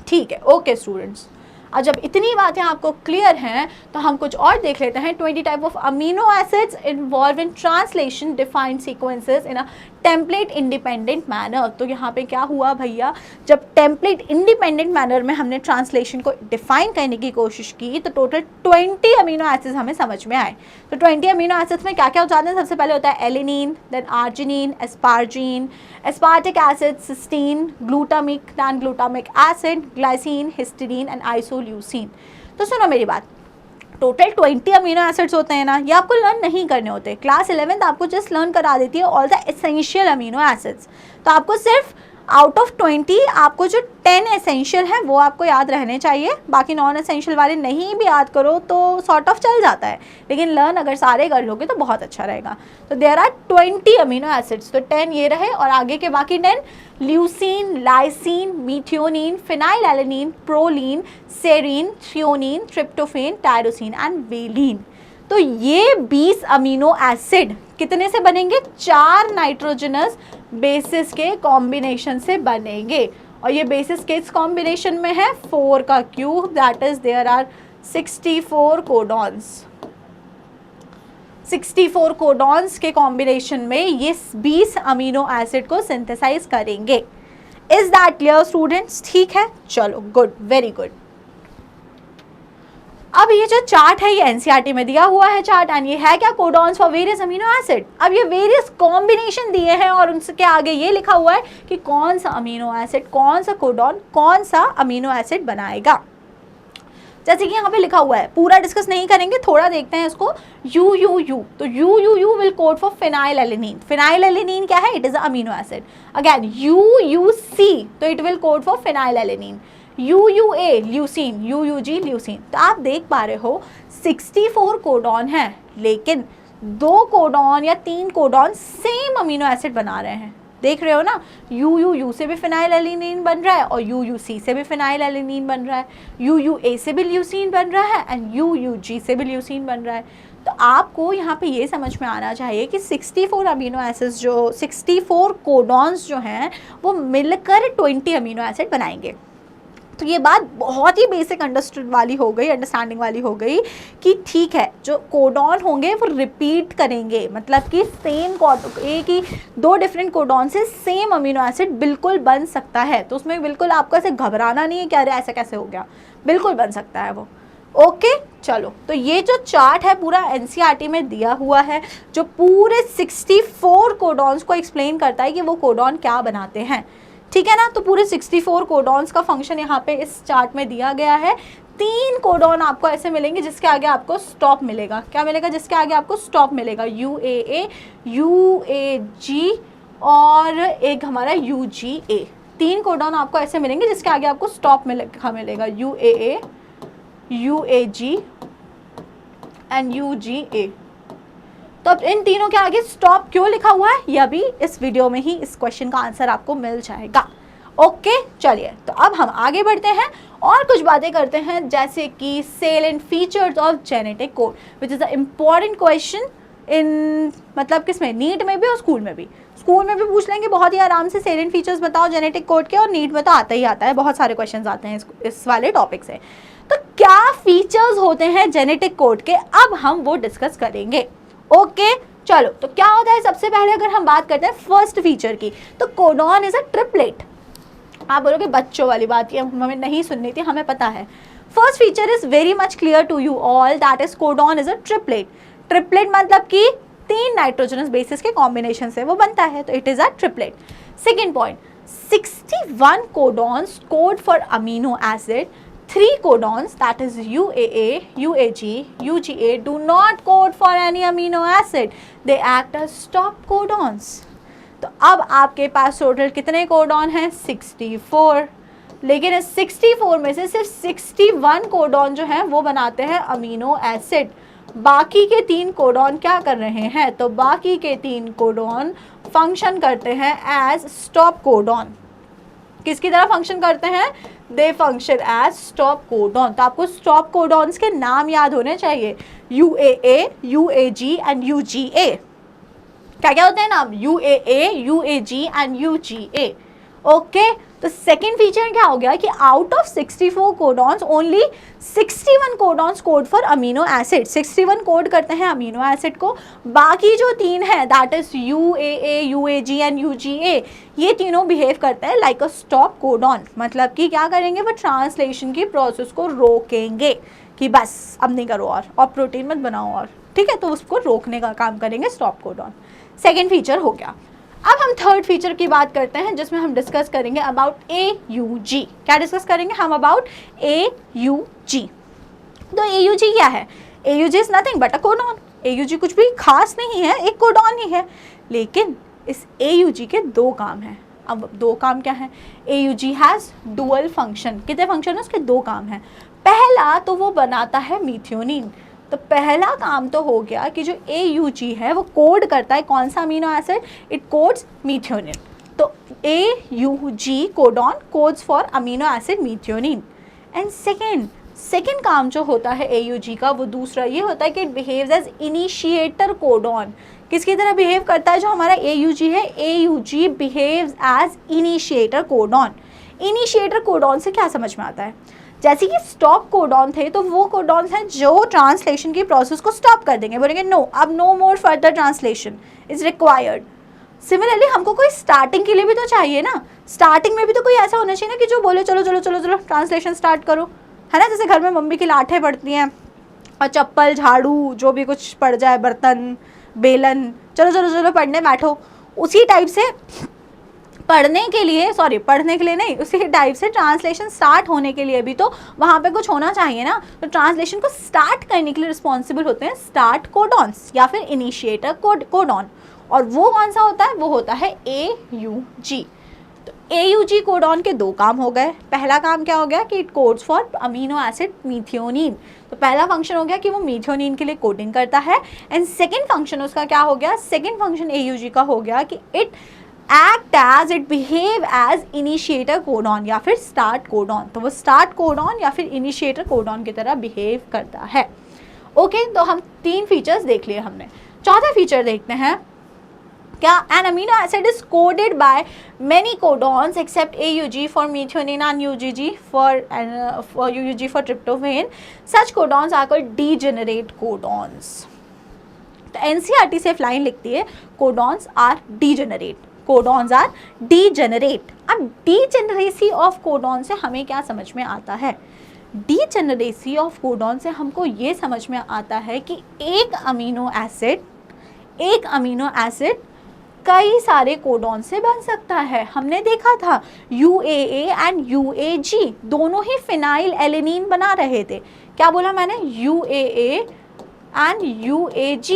ठीक है। ओके स्टूडेंट्स, और जब इतनी बातें आपको क्लियर हैं तो हम कुछ और देख लेते हैं। 20 type of amino acids involve in translation defined sequences in a template independent manner. तो यहाँ पे क्या हुआ भैया, जब टेम्पलेट इंडिपेंडेंट मैनर में हमने ट्रांसलेशन को डिफाइन करने की कोशिश की तो टोटल 20 अमीनो एसिड्स हमें समझ में आए। तो 20 अमीनो एसिड्स में क्या क्या हो जाते हैं, सबसे पहले होता है alanine, then arginine, asparagine, aspartic acid, cysteine, glutamic, non glutamic acid, glycine, histidine and isoleucine. तो सुनो मेरी बात, टोटल 20 अमीनो एसिड्स होते हैं ना, ये आपको लर्न नहीं करने होते। क्लास 11th आपको जस्ट लर्न करा देती है all the essential amino acids. तो आपको सिर्फ आउट ऑफ 20 आपको जो 10 एसेंशियल है वो आपको याद रहने चाहिए, बाकी नॉन एसेंशियल वाले नहीं भी याद करो तो सॉर्ट ऑफ चल जाता है, लेकिन लर्न अगर सारे कर लोगे तो बहुत अच्छा रहेगा। तो देयर आर 20 अमीनो एसिड्स, तो 10 ये रहे और आगे के बाकी 10 leucine, lysine, मीथियोनिन, phenylalanine, proline, serine, threonine, tryptophan, tyrosine and valine. तो ये 20 अमीनो एसिड कितने से बनेंगे, 4 नाइट्रोजनस बेसिस के कॉम्बिनेशन से बनेंगे। और ये बेसिस किस कॉम्बिनेशन में है, 4 का cube, that is there are 64 codons. 64 codons के कॉम्बिनेशन में ये 20 अमीनो एसिड को सिंथेसाइज करेंगे। इज दैट क्लियर स्टूडेंट्स, ठीक है, चलो गुड, वेरी गुड। अब ये जो चार्ट है ये एनसीईआरटी में दिया हुआ है चार्ट, एंड ये है क्या, codons for various amino acid. अब ये वेरियस कॉम्बिनेशन दिए हैं और उनसे आगे ये लिखा हुआ है कि कौन सा अमीनो एसिड, कौन सा कोडॉन, कौन सा अमीनो एसिड बनाएगा। जैसे कि यहाँ पे लिखा हुआ है, पूरा डिस्कस नहीं करेंगे, थोड़ा देखते हैं इसको। UUU, तो UUU will code for phenylalanine. Phenylalanine क्या है, it is a amino acid. Again UUC, तो it will code for phenylalanine. UUA leucine, UUG leucine. तो आप देख पा रहे हो 64 कोडॉन है, लेकिन 2 कोडॉन या 3 कोडॉन सेम अमीनो एसिड बना रहे हैं। देख रहे हो ना, UUU से भी फिनाइलएलेनिन बन रहा है और UUC से भी फिनाइलएलेनिन बन रहा है, UUA से भी ल्यूसीन बन रहा है एंड UUG से भी ल्यूसीन बन रहा है। तो आपको यहाँ पे ये समझ में आना चाहिए कि 64 अमीनो एसिड्स जो 64 कोडॉन्स जो हैं वो मिलकर 20 अमीनो एसिड बनाएंगे। तो ये बात बहुत ही बेसिक अंडरस्टूड वाली हो गई, अंडरस्टैंडिंग वाली हो गई कि ठीक है, जो कोडॉन होंगे वो रिपीट करेंगे, मतलब कि सेम एक ही 2 डिफरेंट कोडॉन से सेम अमीनो एसिड बिल्कुल बन सकता है। तो उसमें बिल्कुल आपको ऐसे घबराना नहीं है कि अरे ऐसा कैसे हो गया, बिल्कुल बन सकता है वो। ओके चलो, तो ये जो चार्ट है पूरा एनसीईआरटी में दिया हुआ है, जो पूरे 64 कोडॉन्स को एक्सप्लेन करता है कि वो कोडॉन क्या बनाते हैं, ठीक है ना। तो पूरे 64 कोडॉन्स का फंक्शन यहाँ पे इस चार्ट में दिया गया है। 3 कोडॉन आपको ऐसे मिलेंगे जिसके आगे आपको स्टॉप मिलेगा। क्या मिलेगा, जिसके आगे आपको स्टॉप मिलेगा, UAA, UAG और एक हमारा UGA। 3 कोडॉन आपको ऐसे मिलेंगे जिसके आगे आपको स्टॉप मिलेगा, UAA, UAG एंड UGA। तो अब इन तीनों के आगे स्टॉप क्यों लिखा हुआ है, ये अभी इस वीडियो में ही इस क्वेश्चन का आंसर आपको मिल जाएगा। ओके चलिए, तो अब हम आगे बढ़ते हैं और कुछ बातें करते हैं, जैसे कि salient features of genetic code, which is a important question in मतलब किसमें, नीट में भी और स्कूल में भी। स्कूल में भी पूछ लेंगे बहुत ही आराम से, सेलेंट फीचर्स बताओ जेनेटिक कोड के, और नीट में तो आता ही आता है, बहुत सारे क्वेश्चंस आते हैं इस वाले टॉपिक से। तो क्या फीचर्स होते हैं जेनेटिक कोड के, अब हम वो डिस्कस करेंगे। ओके चलो, तो क्या होता है, सबसे पहले अगर हम बात करते हैं फर्स्ट फीचर की, तो कोडॉन इज अ ट्रिपलेट। आप बोलोगे बच्चों वाली बात, ये हमें नहीं सुननी थी, हमें पता है। First feature is very much clear to you all, that is codon is a triplet. Triplet मतलब कि 3 नाइट्रोजनस बेसिस के कॉम्बिनेशन से वो बनता है, तो it is a triplet. Second point, 61 codons code for amino acid, 3 codons, that is UAA, UAG, UGA, do not code for any amino acid. They act as stop codons. तो अब आपके पास total कितने codon हैं, 64। लेकिन इस 64 में से सिर्फ 61 कोडॉन जो हैं वो बनाते हैं अमीनो एसिड। बाकी के 3 कोडॉन क्या कर रहे हैं, तो बाकी के 3 कोडॉन फंक्शन करते हैं एज स्टॉप कोडॉन। किसकी तरह फंक्शन करते हैं, दे फंक्शन एज स्टॉप कोडॉन। तो आपको स्टॉप कोडॉन्स के नाम याद होने चाहिए, UAA, UAG एंड UGA। क्या क्या होते हैं नाम, UAA, UAG and UGA। Okay, तो सेकेंड फीचर क्या हो गया कि out of 64 codons only 61 codons code for amino acid. 61 code करते हैं अमीनो एसिड को, बाकी जो 3 हैं that is UAA, UAG and UGA, ये तीनों बिहेव करते हैं लाइक अ स्टॉप कोडॉन। मतलब कि क्या करेंगे, वो ट्रांसलेशन की प्रोसेस को रोकेंगे कि बस अब नहीं करो और प्रोटीन मत बनाओ और, ठीक है, तो उसको रोकने का काम करेंगे स्टॉप कोडॉन। सेकेंड फीचर हो गया। अब हम थर्ड फीचर की बात करते हैं जिसमें हम डिस्कस करेंगे अबाउट AUG। क्या डिस्कस करेंगे हम, अबाउट AUG। तो AUG क्या है, AUG is nothing but a codon. AUG कुछ भी खास नहीं है, एक कोडॉन ही है। लेकिन इस AUG के 2 काम हैं। अब 2 काम क्या है, AUG हैज़ डुअल फंक्शन। कितने फंक्शन है उसके, 2 काम हैं। पहला तो वो बनाता है मीथियोनिन। तो पहला काम तो हो गया कि जो AUG है वो कोड करता है कौन सा अमीनो एसिड, इट कोड्स मीथियोनिन। तो AUG codon codes for amino acid मीथियोनिन। And second काम जो होता है AUG का, वो दूसरा ये होता है कि it behaves as initiator codon. किसकी तरह बिहेव करता है जो हमारा AUG है, AUG behaves as initiator codon. Initiator codon से क्या समझ में आता है, जैसे कि स्टॉप कोडॉन थे तो वो कोडॉन्स हैं जो ट्रांसलेशन की प्रोसेस को स्टॉप कर देंगे, बोलेंगे नो, अब no more further translation is required. Similarly हमको कोई स्टार्टिंग के लिए भी तो चाहिए ना, स्टार्टिंग में भी तो कोई ऐसा होना चाहिए ना कि जो बोले चलो चलो चलो चलो ट्रांसलेशन स्टार्ट करो, है ना। जैसे घर में मम्मी की लाठें पड़ती हैं और चप्पल, झाड़ू, जो भी कुछ पड़ जाए, बर्तन, बेलन, चलो चलो चलो पढ़ने बैठो, उसी टाइप से पढ़ने के लिए नहीं, उसी टाइप से ट्रांसलेशन स्टार्ट होने के लिए भी तो वहाँ पे कुछ होना चाहिए ना। तो ट्रांसलेशन को स्टार्ट करने के लिए रिस्पॉन्सिबल होते हैं स्टार्ट कोडॉन्स या फिर इनिशिएटर कोडॉन। और वो कौन सा होता है, वो होता है AUG। तो AUG कोडॉन के 2 काम हो गए। पहला काम क्या हो गया कि it codes for amino acid मीथियोनिन। तो पहला फंक्शन हो गया कि वो मीथियोनिन के लिए कोडिंग करता है। एंड सेकेंड फंक्शन उसका क्या हो गया, सेकेंड फंक्शन AUG का हो गया कि it act as, it behave as initiator codon या फिर स्टार्ट कोडॉन। तो वो स्टार्ट कोडॉन या फिर इनिशिएटर कोडॉन की तरह बिहेव करता है। ओके, तो हम 3 फीचर्स देख लिए हमने। चौथा फीचर देखते हैं, क्या an amino acid is coded by many codons except AUG for methionine and UGG for tryptophan, such codons are called degenerate codons. तो NCERT से लाइन लिखती है codons are degenerate, codons are degenerate. अब degeneracy of codon से हमें क्या समझ में आता है, डीजेनरेसी ऑफ कोडॉन से हमको ये समझ में आता है कि एक अमीनो एसिड कई सारे कोडॉन से बन सकता है। हमने देखा था UAA एंड UAG दोनों ही फिनाइल एलेनिन बना रहे थे। क्या बोला मैंने, UAA एंड UAG,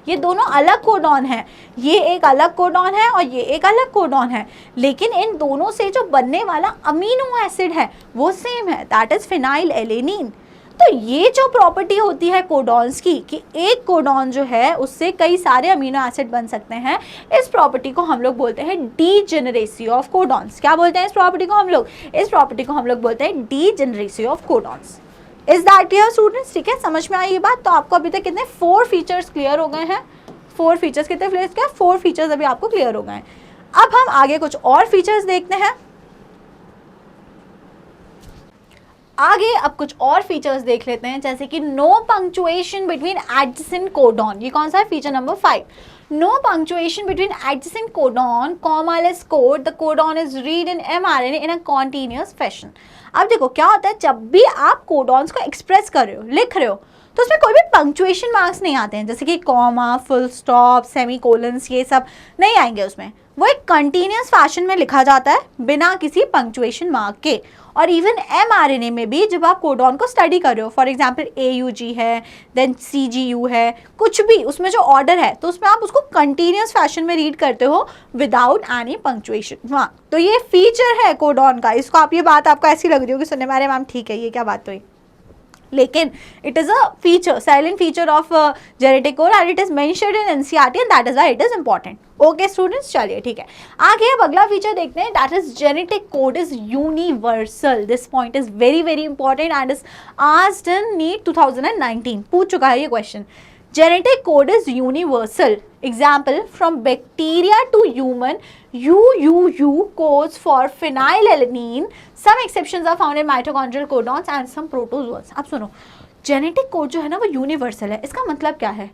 ये दोनों अलग कोडॉन हैं, ये एक अलग कोडॉन है और ये एक अलग कोडॉन है, लेकिन इन दोनों से जो बनने वाला अमीनो एसिड है वो सेम है, दैट इज फिनाइल एलेनिन। तो ये जो प्रॉपर्टी होती है कोडॉन्स की कि एक कोडॉन जो है उससे कई सारे अमीनो एसिड बन सकते हैं, इस प्रॉपर्टी को हम लोग बोलते हैं डीजेनरेसी ऑफ कोडॉन्स। क्या बोलते हैं इस प्रॉपर्टी को हम लोग, इस प्रॉपर्टी को हम लोग बोलते हैं degeneracy of codons. Is that clear students? ठीक है, समझ में आई ये बात? तो आपको अभी तक कितने 4 फीचर्स क्लियर हो गए हैं। 4 फीचर्स कितने क्लियर? क्या 4 फीचर्स अभी आपको क्लियर हो गए हैं। अब हम आगे कुछ और फीचर्स देखते हैं। आगे अब कुछ और फीचर्स देख लेते हैं, जैसे कि no punctuation between adjacent codon. ये कौन सा है? Feature number 5। No punctuation between adjacent codon, commaless code, the codon is read in mRNA in a continuous fashion. अब देखो क्या होता है, जब भी आप कोडॉन्स को एक्सप्रेस कर रहे हो, लिख रहे हो, तो उसमें कोई भी पंक्चुएशन मार्क्स नहीं आते हैं, जैसे कि कॉमा, फुल स्टॉप, सेमीकोलन्स, ये सब नहीं आएंगे उसमें। वो एक कंटिन्यूअस फैशन में लिखा जाता है बिना किसी पंक्चुएशन मार्क के। और इवन mRNA में भी जब आप कोडॉन को स्टडी कर रहे हो, फॉर एग्जांपल AUG है, देन CGU है, कुछ भी उसमें जो ऑर्डर है, तो उसमें आप उसको कंटिन्यूअस फैशन में रीड करते हो विदाउट एनी पंक्चुएशन। हाँ, तो ये फीचर है कोडॉन का। इसको आप, ये बात आपको ऐसी लग रही होगी सुनने में, अरे मैम ठीक है ये क्या बात हुई, लेकिन it is a feature, silent feature of genetic code and it is mentioned in NCERT and that is why it is important. Okay students, चलिए ठीक है, आगे अब अगला फीचर देखते हैं, that is genetic code is universal. This point is very very important and is asked in NEET 2019, पूछ चुका है ये question. Genetic code is universal. Example, from bacteria to human, UUU codes for phenylalanine. Some exceptions are found in mitochondrial codons and some protozoans. अब सुनो, genetic code जो है ना वो यूनिवर्सल है। इसका मतलब क्या है?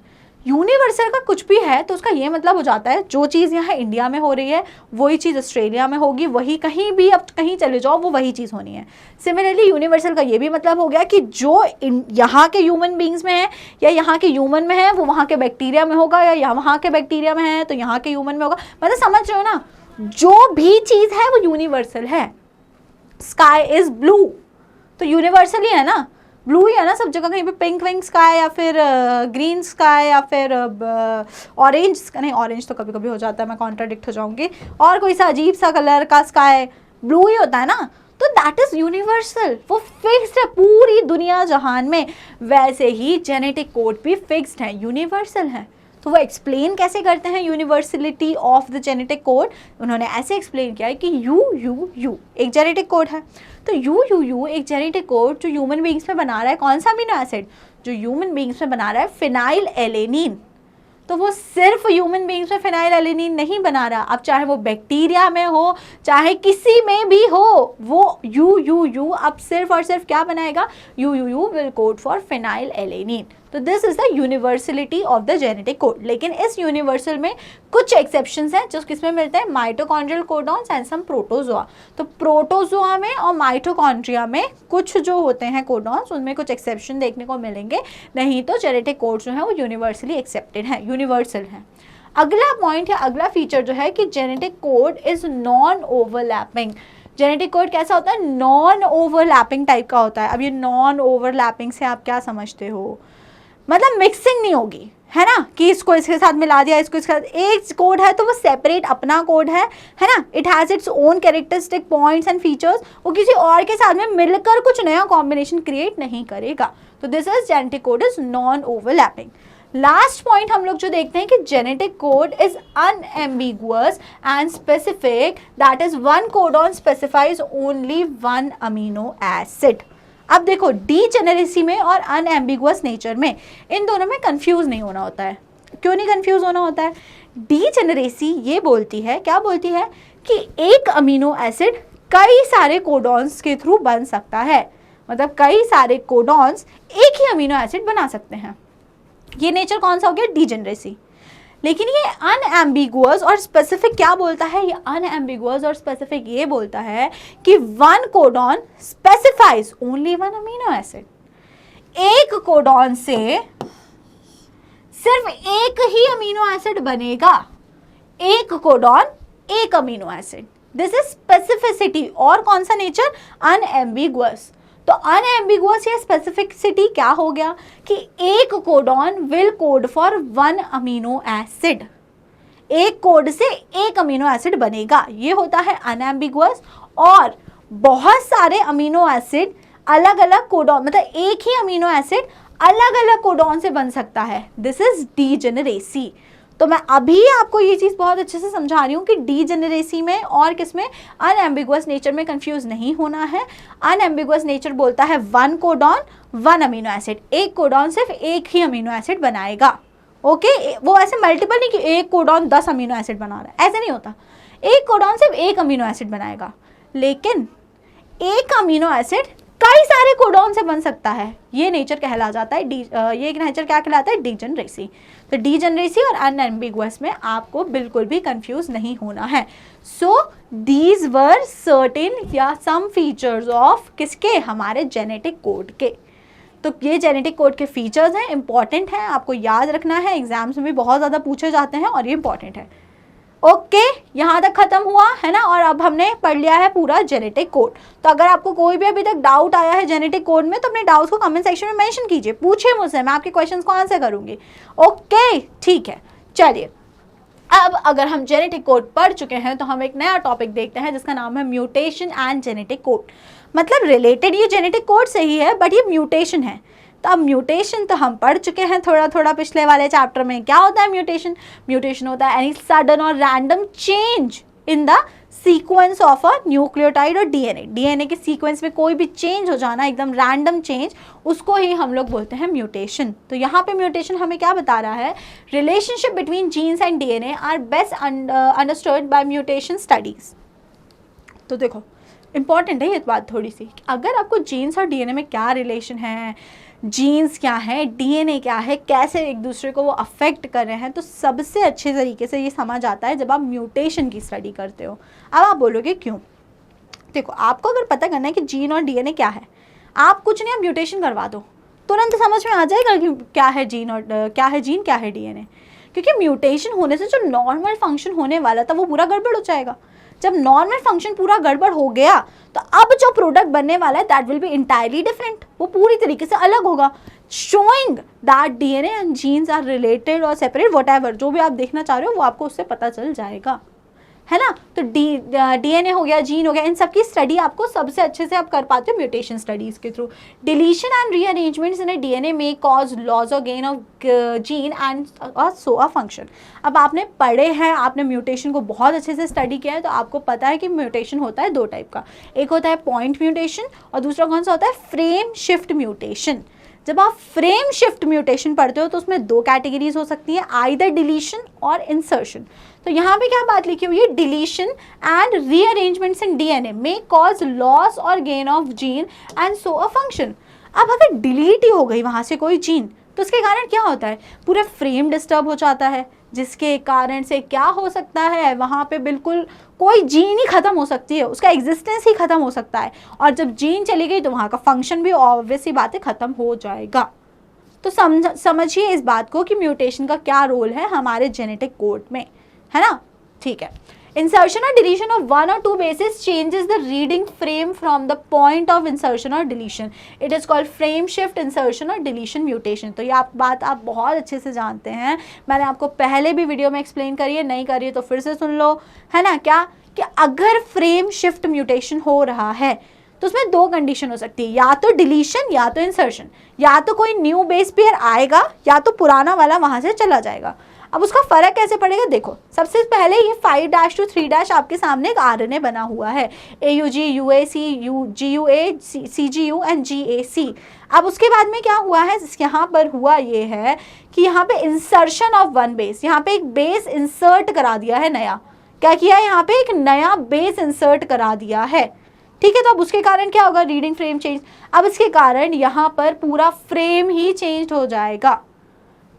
यूनिवर्सल का कुछ भी है तो उसका ये मतलब हो जाता है जो चीज़ यहाँ इंडिया में हो रही है वही चीज़ ऑस्ट्रेलिया में होगी, वही कहीं भी अब कहीं चले जाओ वो वही चीज़ होनी है। सिमिलरली यूनिवर्सल का ये भी मतलब हो गया कि जो यहाँ के ह्यूमन बींग्स में है या यहाँ के ह्यूमन में है वो वहाँ के बैक्टीरिया में होगा, या वहाँ के बैक्टीरिया में है तो यहाँ के ह्यूमन में होगा। मतलब समझ रहे हो ना, जो भी चीज़ है वो यूनिवर्सल है। स्काई इज़ ब्लू तो यूनिवर्सल ही है ना, ब्लू ही है ना सब जगह, कहीं पे पिंक विंग स्काई या फिर ग्रीन स्काई या फिर ऑरेंज, नहीं ऑरेंज तो कभी कभी हो जाता है, मैं कॉन्ट्राडिक्ट हो जाऊंगी, और कोई सा अजीब सा कलर का स्काई ब्लू ही होता है ना, तो दैट इज यूनिवर्सल, वो फिक्स्ड है पूरी दुनिया जहान में। वैसे ही जेनेटिक कोड भी फिक्स्ड है, यूनिवर्सल है। तो वो एक्सप्लेन कैसे करते हैं universality of the genetic code? उन्होंने ऐसे एक्सप्लेन किया है कि UUU एक जेनेटिक कोड है, तो UUU एक जेनेटिक कोड जो ह्यूमन बींग्स में बना रहा है कौन सा अमीनो एसिड? जो ह्यूमन बींग्स में बना रहा है फिनाइल एलेनिन। तो वो सिर्फ ह्यूमन बींग्स में फिनाइल एलेनिन नहीं बना रहा, अब चाहे वो बैक्टीरिया में हो चाहे किसी में भी हो, वो UUU अब सिर्फ और सिर्फ क्या बनाएगा? UUU will code for phenylalanine. तो this is the universality of the genetic code. लेकिन इस यूनिवर्सल में कुछ एक्सेप्शंस हैं जो किसमें मिलते हैं? Mitochondrial codons and some protozoa. तो प्रोटोजोआ में और माइटोकॉन्ड्रिया में कुछ जो होते हैं कोडॉन्स उनमें कुछ एक्सेप्शन देखने को मिलेंगे, नहीं तो जेनेटिक कोड जो है वो यूनिवर्सली एक्सेप्टेड है, यूनिवर्सल है। अगला पॉइंट या अगला फीचर जो है कि genetic code is non overlapping. Genetic code कैसा होता है? नॉन ओवरलैपिंग टाइप का होता है। अब ये नॉन ओवरलैपिंग से आप क्या समझते हो? मतलब मिक्सिंग नहीं होगी, है ना, कि इसको इसके साथ मिला दिया, इसको इसके साथ, एक कोड है तो वो सेपरेट अपना कोड है ना, it has its own characteristic points and features, वो किसी और के साथ में मिलकर कुछ नया कॉम्बिनेशन क्रिएट नहीं करेगा। तो this is genetic code is non overlapping. Last point हम लोग जो देखते हैं कि genetic code is unambiguous and specific, that is one codon specifies only one amino acid. अब देखो, डीजेनेरेसी में और अनएम्बिगुअस नेचर में इन दोनों में कंफ्यूज नहीं होना होता है। क्यों नहीं कंफ्यूज होना होता है? डीजेनेरेसी ये बोलती है, क्या बोलती है कि एक अमीनो एसिड कई सारे कोडॉन्स के थ्रू बन सकता है, मतलब कई सारे कोडॉन्स एक ही अमीनो एसिड बना सकते हैं। ये नेचर कौन सा हो गया? डीजेनेरेसी। लेकिन ये अनएम्बिगुअस और स्पेसिफिक क्या बोलता है? ये अनएम्बिगुअस और स्पेसिफिक ये बोलता है कि one codon specifies only one amino acid. एक कोडॉन से सिर्फ एक ही अमीनो एसिड बनेगा, एक कोडॉन एक amino acid. This is specificity. और कौन सा नेचर? अनएम्बिगुअस। तो अनएम्बिगुअस या स्पेसिफिसिटी क्या हो गया कि एक codon will code for one amino acid, एक कोड से एक अमीनो एसिड बनेगा, ये होता है अनएम्बिगुअस। और बहुत सारे अमीनो एसिड अलग अलग कोडॉन, मतलब एक ही अमीनो एसिड अलग अलग कोडॉन से बन सकता है, दिस इज डीजेनेरेसी। तो मैं अभी आपको ये चीज़ बहुत अच्छे से समझा रही हूँ कि डीजेनरेसी में और किसमें, अनएम्बिगुअस नेचर में कंफ्यूज नहीं होना है। अनएम्बिगुअस नेचर बोलता है 1 कोडॉन 1 अमीनो एसिड, एक कोडॉन सिर्फ एक ही अमीनो एसिड बनाएगा। ओके वो ऐसे मल्टीपल नहीं कि एक कोडॉन 10 अमीनो एसिड बना रहा है, ऐसे नहीं होता। एक कोडॉन सिर्फ एक अमीनो एसिड बनाएगा, लेकिन एक अमीनो एसिड कई सारे कोडॉन से बन सकता है। ये नेचर कहला जाता है ये नेचर क्या कहलाता है, डीजेनरेसी। तो डीजेनरेसी और अनएम्बिगुअस में आपको बिल्कुल भी कंफ्यूज नहीं होना है। सो दीज वर सर्टेन या सम फीचर्स ऑफ किसके, हमारे जेनेटिक कोड के। तो ये जेनेटिक कोड के फीचर्स हैं, इंपॉर्टेंट हैं, आपको याद रखना है, एग्जाम्स में भी बहुत ज़्यादा पूछे जाते हैं और ये इंपॉर्टेंट है। ओके यहाँ तक खत्म हुआ है ना, और अब हमने पढ़ लिया है पूरा जेनेटिक कोड। तो अगर आपको कोई भी अभी तक डाउट आया है जेनेटिक कोड में, तो अपने डाउट्स को कमेंट सेक्शन में मेंशन कीजिए, पूछिए मुझसे, मैं आपके क्वेश्चंस को आंसर करूंगी। ओके ठीक है, चलिए अब अगर हम जेनेटिक कोड पढ़ चुके हैं तो हम एक नया टॉपिक देखते हैं जिसका नाम है म्यूटेशन एंड जेनेटिक कोड। मतलब रिलेटेड ये जेनेटिक कोड से ही है, बट ये म्यूटेशन है। तो अब म्यूटेशन तो हम पढ़ चुके हैं थोड़ा थोड़ा पिछले वाले चैप्टर में। क्या होता है म्यूटेशन? म्यूटेशन होता है एनी सडन और random change in the sequence of a nucleotide और डीएनए। डीएनए के सीक्वेंस में कोई भी चेंज हो जाना, एकदम रैंडम चेंज, उसको ही हम लोग बोलते हैं म्यूटेशन। तो यहाँ पे म्यूटेशन हमें क्या बता रहा है, relationship between genes and DNA are best understood by mutation studies. तो देखो इंपॉर्टेंट है ये बात थोड़ी सी, अगर आपको जीन्स और डीएनए में क्या रिलेशन है, जीन्स क्या है, डीएनए क्या है, कैसे एक दूसरे को वो अफेक्ट कर रहे हैं, तो सबसे अच्छे तरीके से ये समझ आता है जब आप म्यूटेशन की स्टडी करते हो। अब आप बोलोगे क्यों? देखो आपको अगर पता करना है कि जीन और डीएनए क्या है, आप कुछ नहीं, आप म्यूटेशन करवा दो, तुरंत समझ में आ जाएगा कि क्या है जीन और क्या है डीएनए। क्योंकि म्यूटेशन होने से जो नॉर्मल फंक्शन होने वाला था वो पूरा गड़बड़ हो जाएगा। जब नॉर्मल फंक्शन पूरा गड़बड़ हो गया तो अब जो प्रोडक्ट बनने वाला है that will be entirely different, वो पूरी तरीके से अलग होगा, showing that DNA and genes are related और सेपरेट, व्हाटएवर जो भी आप देखना चाह रहे हो वो आपको उससे पता चल जाएगा, है ना। तो डीएनए हो गया, जीन हो गया, इन सब की स्टडी आपको सबसे अच्छे से आप कर पाते हो म्यूटेशन स्टडीज के through. Deletion and rearrangements in a DNA में कॉज लॉस और gain of gene and so a function. अब आपने पढ़े हैं, आपने म्यूटेशन को बहुत अच्छे से स्टडी किया है, तो आपको पता है कि म्यूटेशन होता है दो टाइप का, एक होता है पॉइंट म्यूटेशन और दूसरा कौन सा होता है, फ्रेम शिफ्ट म्यूटेशन। जब आप फ्रेम शिफ्ट म्यूटेशन पढ़ते हो तो उसमें दो कैटेगरीज हो सकती हैं, आइदर डिलीशन और इंसर्शन। तो यहाँ पे क्या बात लिखी हुई है, deletion and rearrangements in DNA में कॉज लॉस और gain of gene and so a function. अब अगर डिलीट ही हो गई वहाँ से कोई जीन तो उसके कारण क्या होता है, पूरा फ्रेम डिस्टर्ब हो जाता है, जिसके कारण से क्या हो सकता है, वहाँ पे बिल्कुल कोई जीन ही ख़त्म हो सकती है, उसका एग्जिस्टेंस ही ख़त्म हो सकता है, और जब जीन चली गई तो वहाँ का फंक्शन भी ऑब्वियसली बातें ख़त्म हो जाएगा। तो समझिए इस बात को कि म्यूटेशन का क्या रोल है हमारे जेनेटिक कोड में, है ना। ठीक है, इंसर्शन और डिलीशन ऑफ वन और two bases changes the reading frame from the point of insertion और deletion, it is called frame shift insertion और डिलीशन म्यूटेशन। तो ये बात आप बहुत अच्छे से जानते हैं, मैंने आपको पहले भी वीडियो में एक्सप्लेन करी है, नहीं करी है तो फिर से सुन लो, है ना। क्या कि अगर फ्रेम शिफ्ट म्यूटेशन हो रहा है तो उसमें दो कंडीशन हो सकती है, या तो डिलीशन या तो इंसर्शन, या तो कोई न्यू बेस पेयर आएगा या तो पुराना वाला वहाँ से चला जाएगा। अब उसका फर्क कैसे पड़ेगा, देखो सबसे पहले ये 5' to 3' आपके सामने एक आरएनए बना हुआ है, AUG, UAC, GUA, CGU and GAC। अब उसके बाद में क्या हुआ है, यहाँ पर हुआ ये है कि यहाँ पे इंसर्शन ऑफ वन बेस, यहाँ पे एक बेस इंसर्ट करा दिया है नया, क्या किया है, यहाँ पे एक नया बेस इंसर्ट करा दिया है, ठीक है। तो अब उसके कारण क्या होगा, रीडिंग फ्रेम चेंज। अब इसके कारण यहाँ पर पूरा फ्रेम ही चेंज हो जाएगा,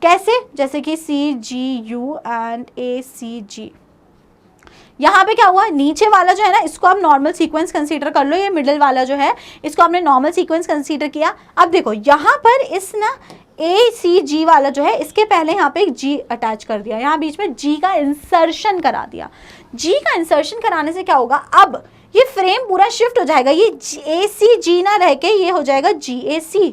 कैसे, जैसे कि CGU एंड ACG। यहाँ पे क्या हुआ, नीचे वाला जो है ना इसको आप नॉर्मल सीक्वेंस कंसीडर कर लो, ये मिडिल वाला जो है इसको आपने नॉर्मल सीक्वेंस कंसीडर किया। अब देखो यहाँ पर इस ना ACG वाला जो है इसके पहले यहाँ पे एक G अटैच कर दिया, यहाँ बीच में G का इंसर्शन करा दिया। G का इंसर्शन कराने से क्या होगा, अब ये फ्रेम पूरा शिफ्ट हो जाएगा, ये ACG ना रह के ये हो जाएगा GAC,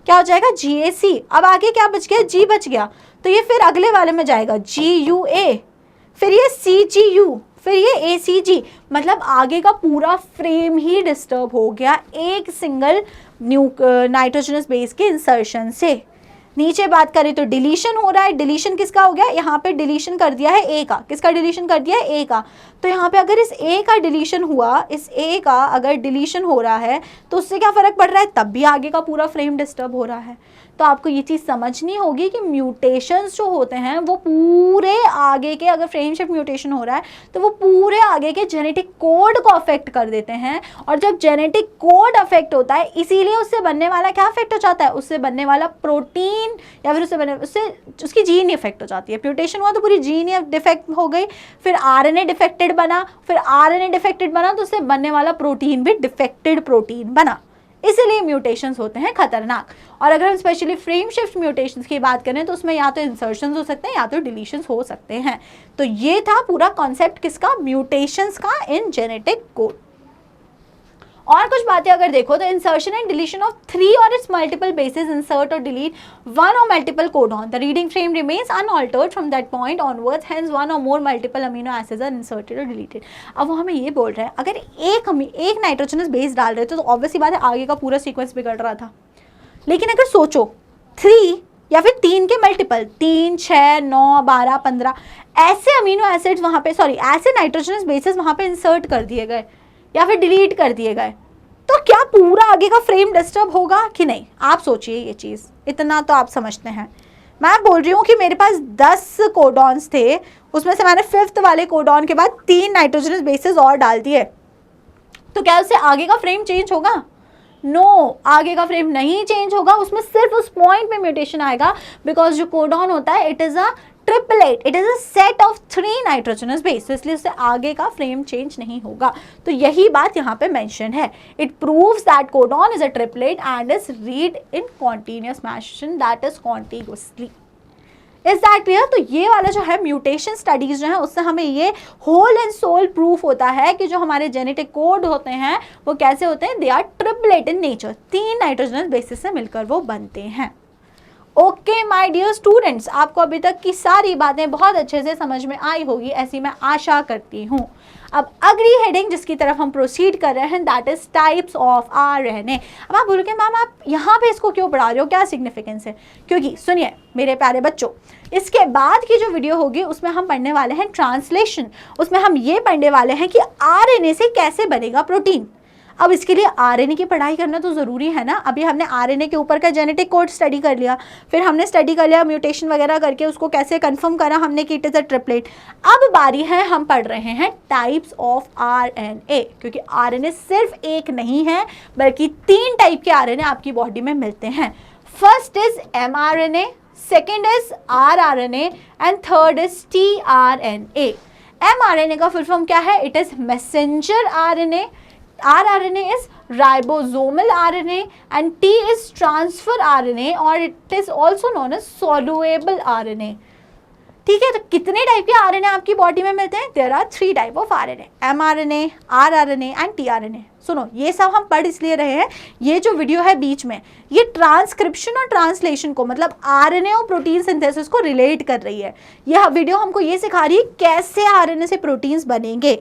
क्या हो जाएगा GAC। अब आगे क्या बच गया, G बच गया, तो ये फिर अगले वाले में जाएगा GUA, फिर ये CGU, फिर ये ACG। मतलब आगे का पूरा फ्रेम ही डिस्टर्ब हो गया एक सिंगल नाइट्रोजनस बेस के इंसर्शन से, नीचे बात करें तो डिलीशन हो रहा है, डिलीशन किसका हो गया, यहाँ पे डिलीशन कर दिया है ए का, किसका डिलीशन कर दिया है, ए का। तो यहाँ पे अगर इस ए का डिलीशन हुआ, इस ए का अगर डिलीशन हो रहा है तो उससे क्या फ़र्क पड़ रहा है, तब भी आगे का पूरा फ्रेम डिस्टर्ब हो रहा है। तो आपको ये चीज़ समझनी होगी कि म्यूटेशंस जो होते हैं वो पूरे आगे के, अगर फ्रेम शिफ्ट म्यूटेशन हो रहा है तो वो पूरे आगे के जेनेटिक कोड को अफेक्ट कर देते हैं। और जब जेनेटिक कोड अफेक्ट होता है, इसीलिए उससे बनने वाला क्या अफेक्ट हो जाता है, उससे बनने वाला प्रोटीन या फिर उससे उसकी जीन इफेक्ट हो जाती है। म्यूटेशन हुआ तो पूरी जीन ही डिफेक्ट हो गई, फिर आरएनए डिफेक्टेड बना, फिर आरएनए डिफेक्टेड बना तो उससे बनने वाला प्रोटीन भी डिफेक्टेड प्रोटीन बना। इसीलिए म्यूटेशंस होते हैं खतरनाक। और अगर हम स्पेशली फ्रेम शिफ्ट म्यूटेशंस की बात करें तो उसमें या तो इंसर्शंस हो सकते हैं या तो डिलीशंस हो सकते हैं। तो ये था पूरा कॉन्सेप्ट किसका, म्यूटेशंस का इन जेनेटिक कोड। और कुछ बातें अगर देखो तो इंसर्शन एंड डिलीशन ऑफ 3 और इट्स मल्टीपल बेसिस इंसर्ट और delete 1 or multiple codon, the reading frame remains unaltered from that point onwards, hence 1 or more multiple amino acids are inserted or deleted। अब वो हमें ये बोल रहे हैं अगर एक नाइट्रोजनस बेस डाल रहे थे तो ऑब्वियसली बात है आगे का पूरा सीक्वेंस बिगड़ रहा था। लेकिन अगर सोचो 3 या फिर 3 के मल्टीपल, 3, 6, 9, 12, 15 ऐसे अमीनो एसिड्स वहाँ पे, सॉरी ऐसे नाइट्रोजनस बेसिस वहाँ पे इंसर्ट कर दिए गए या फिर डिलीट कर दिए गए, तो क्या पूरा आगे का फ्रेम डिस्टर्ब होगा कि नहीं? आप सोचिए ये चीज़, इतना तो आप समझते हैं। मैं बोल रही हूँ कि मेरे पास 10 कोडॉन्स थे, उसमें से मैंने 5th वाले कोडॉन के बाद 3 नाइट्रोजनस बेसिस और डाल दिए, तो क्या उससे आगे का फ्रेम चेंज होगा? नो, आगे का फ्रेम नहीं चेंज होगा, उसमें सिर्फ उस पॉइंट पे म्यूटेशन आएगा, बिकॉज जो कोडॉन होता है it is a triplet, it is a set of 3 nitrogenous base, तो इसलिए उससे आगे का फ्रेम चेंज नहीं होगा। तो यही बात यहाँ पे मेंशन है। It proves that codon is a triplet and is read in continuous fashion, that is contiguously. Is that clear? तो ये वाला जो है म्यूटेशन स्टडीज जो है उससे हमें ये होल एंड सोल प्रूफ होता है कि जो हमारे जेनेटिक कोड होते हैं वो कैसे होते हैं, they are triplet in nature, 3 nitrogenous bases से मिलकर वो बनते हैं। ओके माय डियर स्टूडेंट्स, आपको अभी तक की सारी बातें बहुत अच्छे से समझ में आई होगी, ऐसी मैं आशा करती हूँ। अब अगली हेडिंग जिसकी तरफ हम प्रोसीड कर रहे हैं that is types of RNA. अब आप बोलोगे मैम आप यहाँ पे इसको क्यों पढ़ा रहे हो, क्या सिग्निफिकेंस है? क्योंकि सुनिए मेरे प्यारे बच्चों, इसके बाद की जो वीडियो होगी उसमें हम पढ़ने वाले हैं ट्रांसलेशन। उसमें हम ये पढ़ने वाले हैं कि आरएनए से कैसे बनेगा प्रोटीन। अब इसके लिए आरएनए की पढ़ाई करना तो ज़रूरी है ना। अभी हमने आरएनए के ऊपर का जेनेटिक कोड स्टडी कर लिया, फिर हमने स्टडी कर लिया म्यूटेशन वगैरह करके उसको कैसे कंफर्म करा हमने कि इट इज़ अ ट्रिपलेट। अब बारी है हम पढ़ रहे हैं टाइप्स ऑफ आरएनए, क्योंकि आरएनए सिर्फ एक नहीं है बल्कि 3 टाइप के आरएनए आपकी बॉडी में मिलते हैं। First is mRNA, second is rRNA and third is tRNA. MRNA का फुल फॉर्म क्या है? It is messenger RNA, rRNA is ribosomal RNA and T is transfer RNA or it is also known as soluble RNA। ठीक है, तो कितने type के RNA आपकी body में मिलते हैं? There are 3 type of RNA, mRNA, rRNA and tRNA. सुनो, ये सब हम पढ़ इसलिए रहे हैं, ये जो वीडियो है बीच में ये ट्रांसक्रिप्शन और ट्रांसलेशन को, मतलब आरएनए और प्रोटीन सिंथेसिस को रिलेट कर रही है। यह वीडियो हमको ये सिखा रही है कैसे आरएनए से प्रोटीन्स बनेंगे।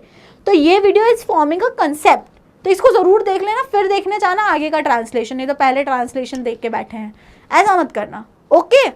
तो ये video is forming a concept, तो इसको ज़रूर देख लेना, फिर देखने जाना आगे का ट्रांसलेशन, नहीं तो पहले ट्रांसलेशन देख के बैठे हैं, ऐसा मत करना। ओके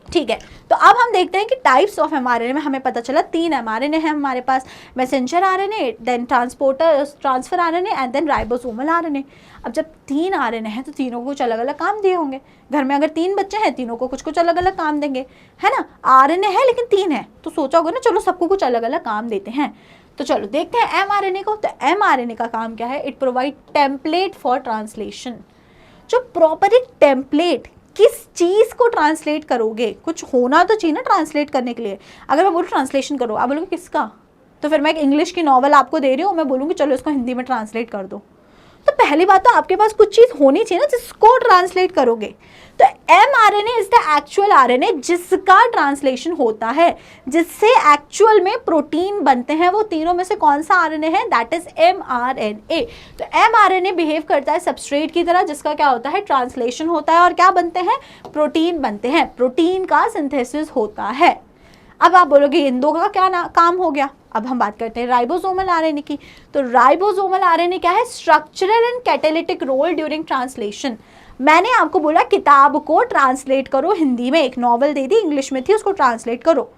ठीक है, तो अब हम देखते हैं कि टाइप्स ऑफ एमआरएनए में हमें पता चला 3 एमआरएनए है हमारे पास, messenger RNA, then transfer RNA and then ribosomal RNA. अब जब 3 आरएनए हैं तो तीनों को कुछ अलग अलग काम दिए होंगे। घर में अगर 3 बच्चे हैं तीनों को कुछ कुछ अलग अलग काम देंगे, है ना। आरएनए है लेकिन 3 है, तो सोचा होगा ना चलो सबको कुछ अलग अलग काम देते हैं। तो चलो देखते हैं एमआरएनए को। तो एमआरएनए का काम क्या है? It provide template for translation. जो प्रॉपर एक टेम्पलेट, किस चीज़ को ट्रांसलेट करोगे, कुछ होना तो चाहिए ना ट्रांसलेट करने के लिए। अगर मैं बोलूँ ट्रांसलेशन करो, आप बोलोगे किसका? तो फिर मैं एक इंग्लिश की नॉवल आपको दे रही हूँ, मैं बोलूँगी चलो इसको हिंदी में ट्रांसलेट कर दो। तो पहली बात तो आपके पास कुछ चीज़ होनी चाहिए ना जिसको ट्रांसलेट करोगे। तो mRNA is the actual RNA जिसका ट्रांसलेशन होता है, जिससे एक्चुअल में प्रोटीन बनते हैं। वो तीनों में से कौन सा आरएनए है? That is mRNA. तो एमआरएनए बिहेव करता है सबस्ट्रेट की तरह, जिसका क्या होता है? ट्रांसलेशन होता है और क्या बनते हैं? प्रोटीन बनते हैं, प्रोटीन का सिंथेसिस होता है। अब आप बोलोगे इन दो का क्या काम हो गया। अब हम बात करते हैं राइबोसोमल आरएनए की। तो राइबोसोमल आरएनए क्या है, structural and catalytic role during translation. मैंने आपको बोला किताब को ट्रांसलेट करो हिंदी में, एक नॉवल दे दी इंग्लिश में थी, उसको ट्रांसलेट करो।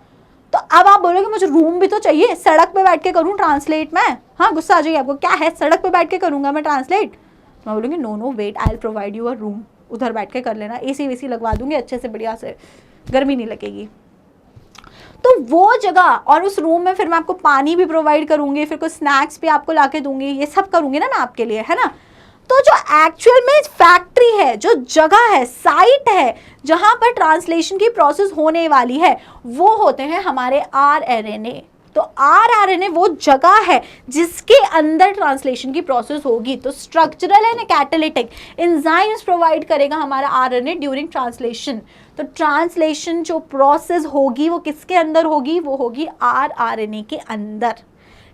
तो अब आप बोलोगे मुझे रूम भी तो चाहिए, सड़क पे बैठ के करूँ ट्रांसलेट मैं? हाँ, गुस्सा आ जाइए आपको, क्या है सड़क पे बैठ के करूँगा मैं ट्रांसलेट? मैं बोलूँगी no wait, I will provide you a room, उधर बैठ के कर लेना, एसी वेसी लगवा दूंगी अच्छे से, बढ़िया से, गर्मी नहीं लगेगी। तो वो जगह और उस रूम में फिर मैं आपको पानी भी प्रोवाइड करूंगी, फिर कुछ स्नैक्स भी आपको लाके दूंगी, ये सब करूंगी ना मैं आपके लिए, है ना। तो जो एक्चुअल में फैक्ट्री है, जो जगह है, साइट है जहां पर ट्रांसलेशन की प्रोसेस होने वाली है, वो होते हैं हमारे आरएनए। तो आरएनए वो जगह है जिसके अंदर ट्रांसलेशन की प्रोसेस होगी। तो structural and catalytic enzymes provide करेगा हमारा आरएनए ड्यूरिंग ट्रांसलेशन। तो ट्रांसलेशन जो प्रोसेस होगी वो किसके अंदर होगी, वो होगी आरएनए के अंदर।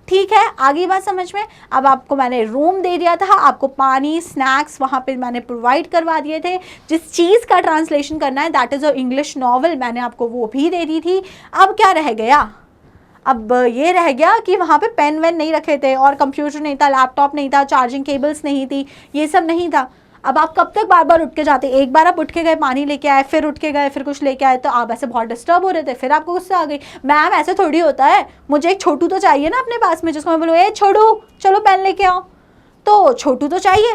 ठीक है, आगे बात समझ में। अब आपको मैंने रूम दे दिया था, आपको पानी स्नैक्स वहाँ पे मैंने प्रोवाइड करवा दिए थे। जिस चीज़ का ट्रांसलेशन करना है that is a English novel, मैंने आपको वो भी दे दी थी। अब क्या रह गया, अब ये रह गया कि वहाँ पे पेन वेन नहीं रखे थे और कंप्यूटर नहीं था, लैपटॉप नहीं था, चार्जिंग केबल्स नहीं थी, ये सब नहीं था। अब आप कब तक बार बार उठ के जाते, एक बार आप उठ के गए पानी लेके आए, फिर उठ के गए, फिर कुछ लेके आए, तो आप ऐसे बहुत डिस्टर्ब हो रहे थे, फिर आपको गुस्सा आ गई, मैम ऐसे थोड़ी होता है, मुझे एक छोटू तो चाहिए ना अपने पास में जिसको मैं बोलूँ ए छोटू चलो पेन लेके आओ, तो छोटू तो चाहिए।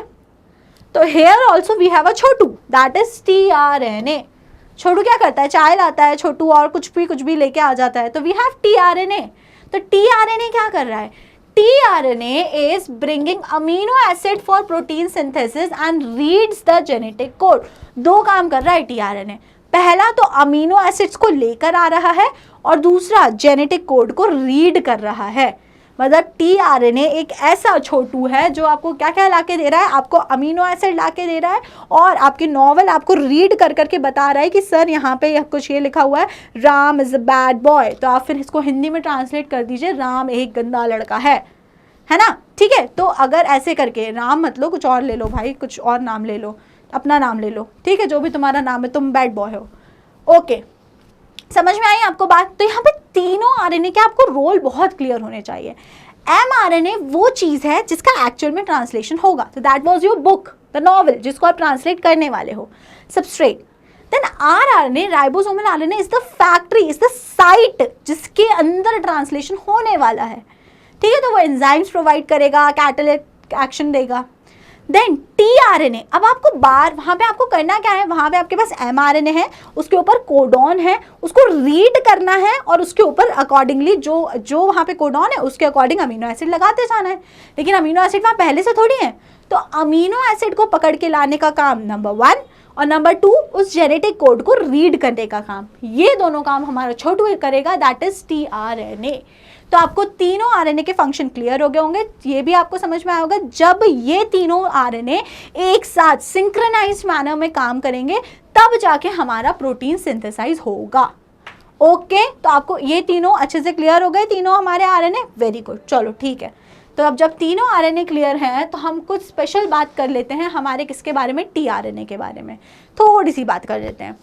तो here also we have a छोटू, दैट इज टीआरएनए। छोटू क्या करता है, चाय लाता है छोटू और कुछ भी लेके आ जाता है, तो वी हैव टीआरएनए। तो टीआरएनए क्या कर रहा है, tRNA is bringing amino acid for protein synthesis and reads the genetic code. दो काम कर रहा है टीआरएनए, पहला तो अमीनो एसिड्स को लेकर आ रहा है और दूसरा जेनेटिक कोड को रीड कर रहा है। मतलब टीआरएनए एक ऐसा छोटू है जो आपको क्या क्या लाके दे रहा है, आपको अमीनो एसिड लाके दे रहा है और आपकी नॉवल आपको रीड कर करके बता रहा है कि सर यहाँ पे कुछ ये लिखा हुआ है, Ram is a bad boy, तो आप फिर इसको हिंदी में ट्रांसलेट कर दीजिए, राम एक गंदा लड़का है ना। ठीक है, तो अगर ऐसे करके राम मत लो, कुछ और ले लो भाई, कुछ और नाम ले लो, अपना नाम ले लो, ठीक है, जो भी तुम्हारा नाम है, तुम बैड बॉय हो। ओके, समझ में आई आपको बात। तो यहाँ पे तीनों आरएनए के आपको रोल बहुत क्लियर होने चाहिए। एमआरएनए वो चीज है जिसका एक्चुअल में ट्रांसलेशन होगा, तो that was your book, the novel जिसको आप ट्रांसलेट करने वाले हो, substrate. Then rRNA, ribosomal RNA is the factory, is the site जिसके अंदर ट्रांसलेशन होने वाला है। ठीक है, तो वो एंजाइम्स प्रोवाइड करेगा, कैटालिटिक एक्शन देगा। देन टीआरएनए, अब आपको वहां पे आपको करना क्या है, वहां पे आपके पास एमआरएनए है, उसके ऊपर कोडॉन है, उसको रीड करना है और उसके ऊपर अकॉर्डिंगली जो वहां पे कोडॉन है उसके अकॉर्डिंग अमीनो एसिड लगाते जाना है। लेकिन अमीनो एसिड वहां पहले से थोड़ी है, तो अमीनो एसिड को पकड़ के लाने का काम नंबर 1 और नंबर 2 उस जेनेटिक कोड को रीड करने का काम, ये दोनों काम हमारा छोटू करेगा, दैट इज टीआरएनए। तो आपको तीनों आरएनए के फंक्शन क्लियर हो गए होंगे, ये भी आपको समझ में आया होगा। जब ये तीनों आरएनए एक साथ सिंक्रोनाइज्ड मैनर में काम करेंगे तब जाके हमारा प्रोटीन सिंथेसाइज होगा। ओके, तो आपको ये तीनों अच्छे से क्लियर हो गए, तीनों हमारे आरएनए, वेरी गुड। चलो ठीक है, तो अब जब तीनों आरएनए क्लियर हैं तो हम कुछ स्पेशल बात कर लेते हैं हमारे किसके बारे में, टीआरएनए के बारे में थोड़ी सी बात कर लेते हैं।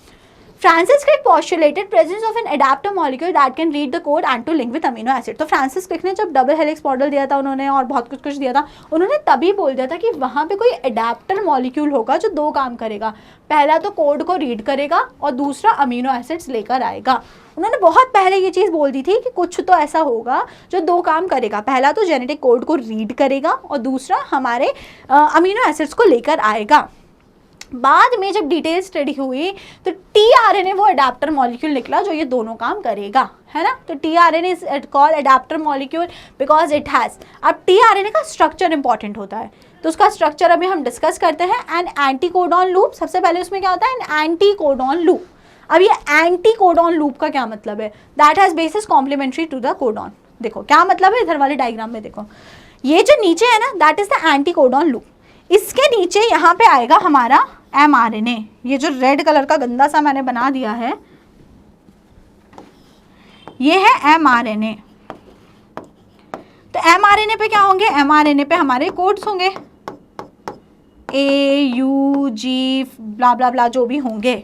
Francis Crick postulated presence of an adapter molecule that can read the code and to link with amino acid। तो फ्रांसिस क्रिक ने जब डबल हेलिक्स मॉडल दिया था उन्होंने और बहुत कुछ दिया था, उन्होंने तभी बोल दिया था कि वहाँ पे कोई एडाप्टर मॉलिक्यूल होगा जो दो काम करेगा, पहला तो कोड को रीड करेगा और दूसरा अमीनो एसिड्स लेकर आएगा। उन्होंने बहुत पहले ये चीज़ बोल दी थी कि कुछ तो ऐसा होगा जो दो काम करेगा, पहला तो जेनेटिक कोड को रीड करेगा और दूसरा हमारे अमीनो एसिड्स को लेकर आएगा। बाद में जब डिटेल स्टडी हुई तो टीआरएनए वो एडाप्टर मॉलिक्यूल निकला जो ये दोनों काम करेगा, है ना। तो tRNA is called adaptor molecule because it has, अब टीआरएनए का स्ट्रक्चर इंपॉर्टेंट होता है, तो उसका स्ट्रक्चर अभी हम डिस्कस करते हैं। एन एंटी कोडॉन लूप, सबसे पहले उसमें क्या होता है, एन एंटी कोडॉन लूप। अब ये एंटी कोडॉन लूप का क्या मतलब है, that has bases complementary to the codon. देखो क्या मतलब है, इधर वाले डायग्राम में देखो, ये जो नीचे है ना that is the anti codon loop, इसके नीचे यहाँ पे आएगा हमारा एमआरएनए। ये जो रेड कलर का गंदा सा मैंने बना दिया है ये है एमआरएनए। तो एमआरएनए पे क्या होंगे, एमआरएनए पे हमारे कोड्स होंगे, ए यू जी ब्ला ब्ला ब्ला जो भी होंगे।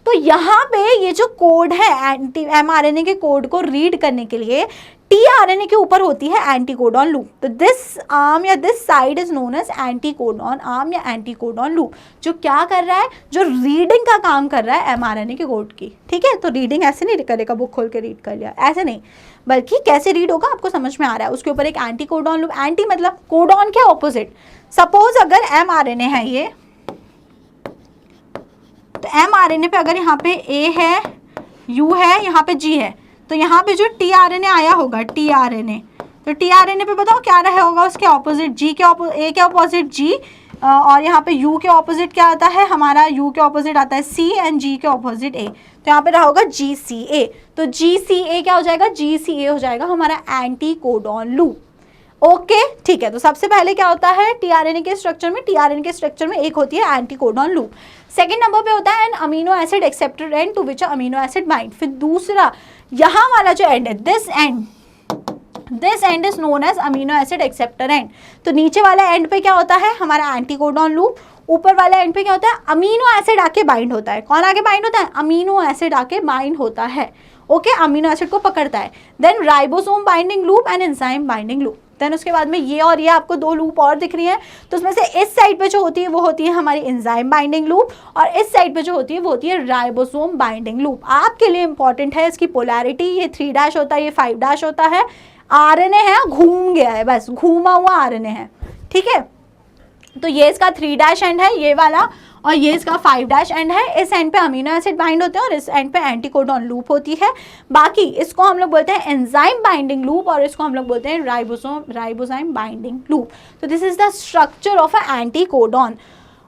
तो यहाँ पे ये जो कोड है एंटी mRNA के कोड को रीड करने के लिए tRNA के ऊपर होती है एंटीकोडॉन लूप। तो दिस आर्म या this side is known as anticodon arm या एंटीकोडॉन लूप, जो क्या कर रहा है, जो रीडिंग का काम कर रहा है mRNA के कोड की। ठीक है, तो रीडिंग ऐसे नहीं करेगा बुक खोल के रीड कर लिया, ऐसे नहीं, बल्कि कैसे रीड होगा आपको समझ में आ रहा है। उसके ऊपर एक एंटीकोडॉन लूप, एंटी मतलब कोडॉन के ऑपोजिट। सपोज अगर mRNA है ये, तो mRNA पे अगर यहाँ पे A है, U है, यहाँ पे G है, तो यहाँ पे जो tRNA आया होगा tRNA, तो tRNA पे बताओ क्या रहा होगा उसके ऑपोजिट, G के A के ऑपोजिट G, और यहाँ पे U के ऑपोजिट क्या आता है हमारा, U के ऑपोजिट आता है C एंड G के ऑपोजिट A, तो यहाँ पे रहा होगा GCA। तो GCA क्या हो जाएगा, GCA हो जाएगा हमारा एंटीकोडॉन लूप। ओके ठीक है, तो सबसे पहले क्या होता है tRNA के स्ट्रक्चर में एक होती है एंटीकोडॉन लूप। सेकंड नंबर पे होता है an amino acid acceptor end to which amino acid bind. फिर दूसरा यहाँ वाला जो एंड है, this end is known as amino acid acceptor end. तो नीचे वाला एंड पे क्या होता है हमारा एंटीकोडॉन लूप, ऊपर वाले एंड पे क्या होता है, अमीनो एसिड आके बाइंड होता है। कौन आके बाइंड होता है, अमीनो एसिड आके बाइंड होता है। ओके अमीनो एसिड को पकड़ता है। Then ribosome binding loop and enzyme binding loop. Then उसके बाद में ये और ये आपको दो लूप और दिख रही है, तो उसमें से इस साइड पे जो होती है वो होती है हमारी एंजाइम बाइंडिंग लूप, और इस साइड पे जो होती है वो होती है राइबोसोम बाइंडिंग लूप। आपके लिए इंपॉर्टेंट है इसकी पोलैरिटी, ये 3' होता है, ये 5' होता है। आरएनए है घूम गया है, बस घूमा हुआ आरएनए है। ठीक है, तो ये इसका 3' एंड है ये वाला, और ये इसका 5' एंड है। इस एंड पे अमीनो एसिड बाइंड होते हैं और इस एंड पे एंटीकोडॉन लूप होती है। बाकी इसको हम लोग बोलते हैं एंजाइम बाइंडिंग लूप, और इसको हम लोग बोलते हैं राइबोसोम बाइंडिंग लूप। तो this is the structure of a anticodon.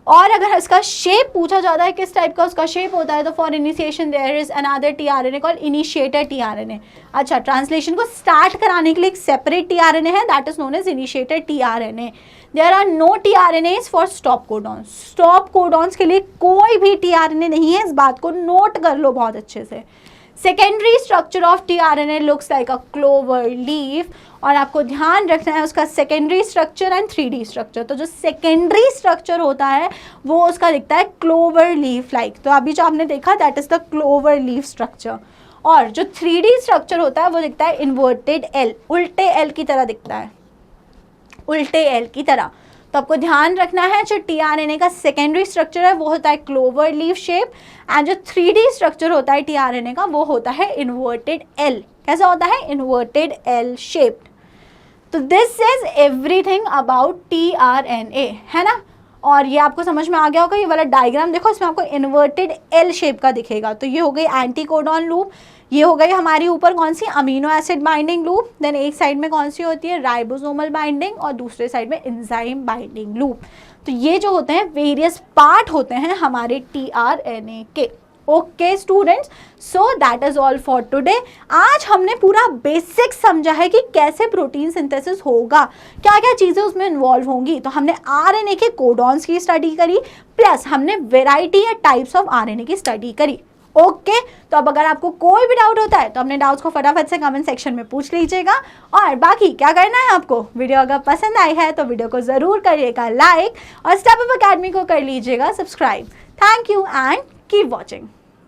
और अगर इसका शेप पूछा जाता है किस टाइप का उसका शेप होता है, तो for initiation there is another tRNA called initiator tRNA. अच्छा, ट्रांसलेशन को स्टार्ट कराने के लिए एक सेपरेट टीआरएनए है, that is known as initiator tRNA. There are no tRNAs for stop codons. Stop codons के लिए कोई भी टीआरएनए नहीं है, इस बात को नोट कर लो बहुत अच्छे से। Secondary structure of tRNA looks like a clover leaf, और आपको ध्यान रखना है उसका secondary structure and 3D structure. तो जो सेकेंडरी स्ट्रक्चर होता है वो उसका दिखता है क्लोवर लीफ लाइक। तो अभी जो आपने देखा that is the clover leaf structure. और जो 3D स्ट्रक्चर होता है वो दिखता है इन्वर्टेड एल, उल्टे एल की तरह दिखता है, उल्टे एल की तरह। तो आपको ध्यान रखना है जो टीआरएनए का सेकेंडरी स्ट्रक्चर है वो होता है क्लोवर लीफ शेप, एंड जो 3D स्ट्रक्चर होता है टीआरएनए का वो होता है इन्वर्टेड एल। कैसा होता है, इन्वर्टेड एल शेप्ड। तो this is everything about tRNA, है ना। और ये आपको समझ में आ गया होगा, ये वाला डायग्राम देखो, इसमें आपको इन्वर्टेड एल शेप का दिखेगा। तो ये हो गई एंटीकोडॉन लूप, ये हो गई हमारी ऊपर कौन सी, amino acid binding loop. Then एक साइड में कौन सी होती है, राइबोसोमल बाइंडिंग, और दूसरे साइड में एंजाइम बाइंडिंग लूप। तो ये जो होते हैं वेरियस पार्ट होते हैं हमारे टीआरएनए के। Okay students, so that is all for today. आज हमने पूरा बेसिक समझा है कि कैसे प्रोटीन सिंथेसिस होगा, क्या क्या चीज़ें उसमें इन्वॉल्व होंगी। तो हमने आरएनए के कोडॉन्स की स्टडी करी, प्लस हमने वेराइटी या टाइप्स ऑफ आरएनए की स्टडी करी। ओके, तो अब अगर आपको कोई भी डाउट होता है तो अपने डाउट्स को फटाफट से कमेंट सेक्शन में पूछ लीजिएगा। और बाकी क्या करना है आपको, वीडियो अगर पसंद आई है तो वीडियो को ज़रूर करिएगा लाइक, और स्टेप अप अकेडमी को कर लीजिएगा subscribe. Thank you and keep watching.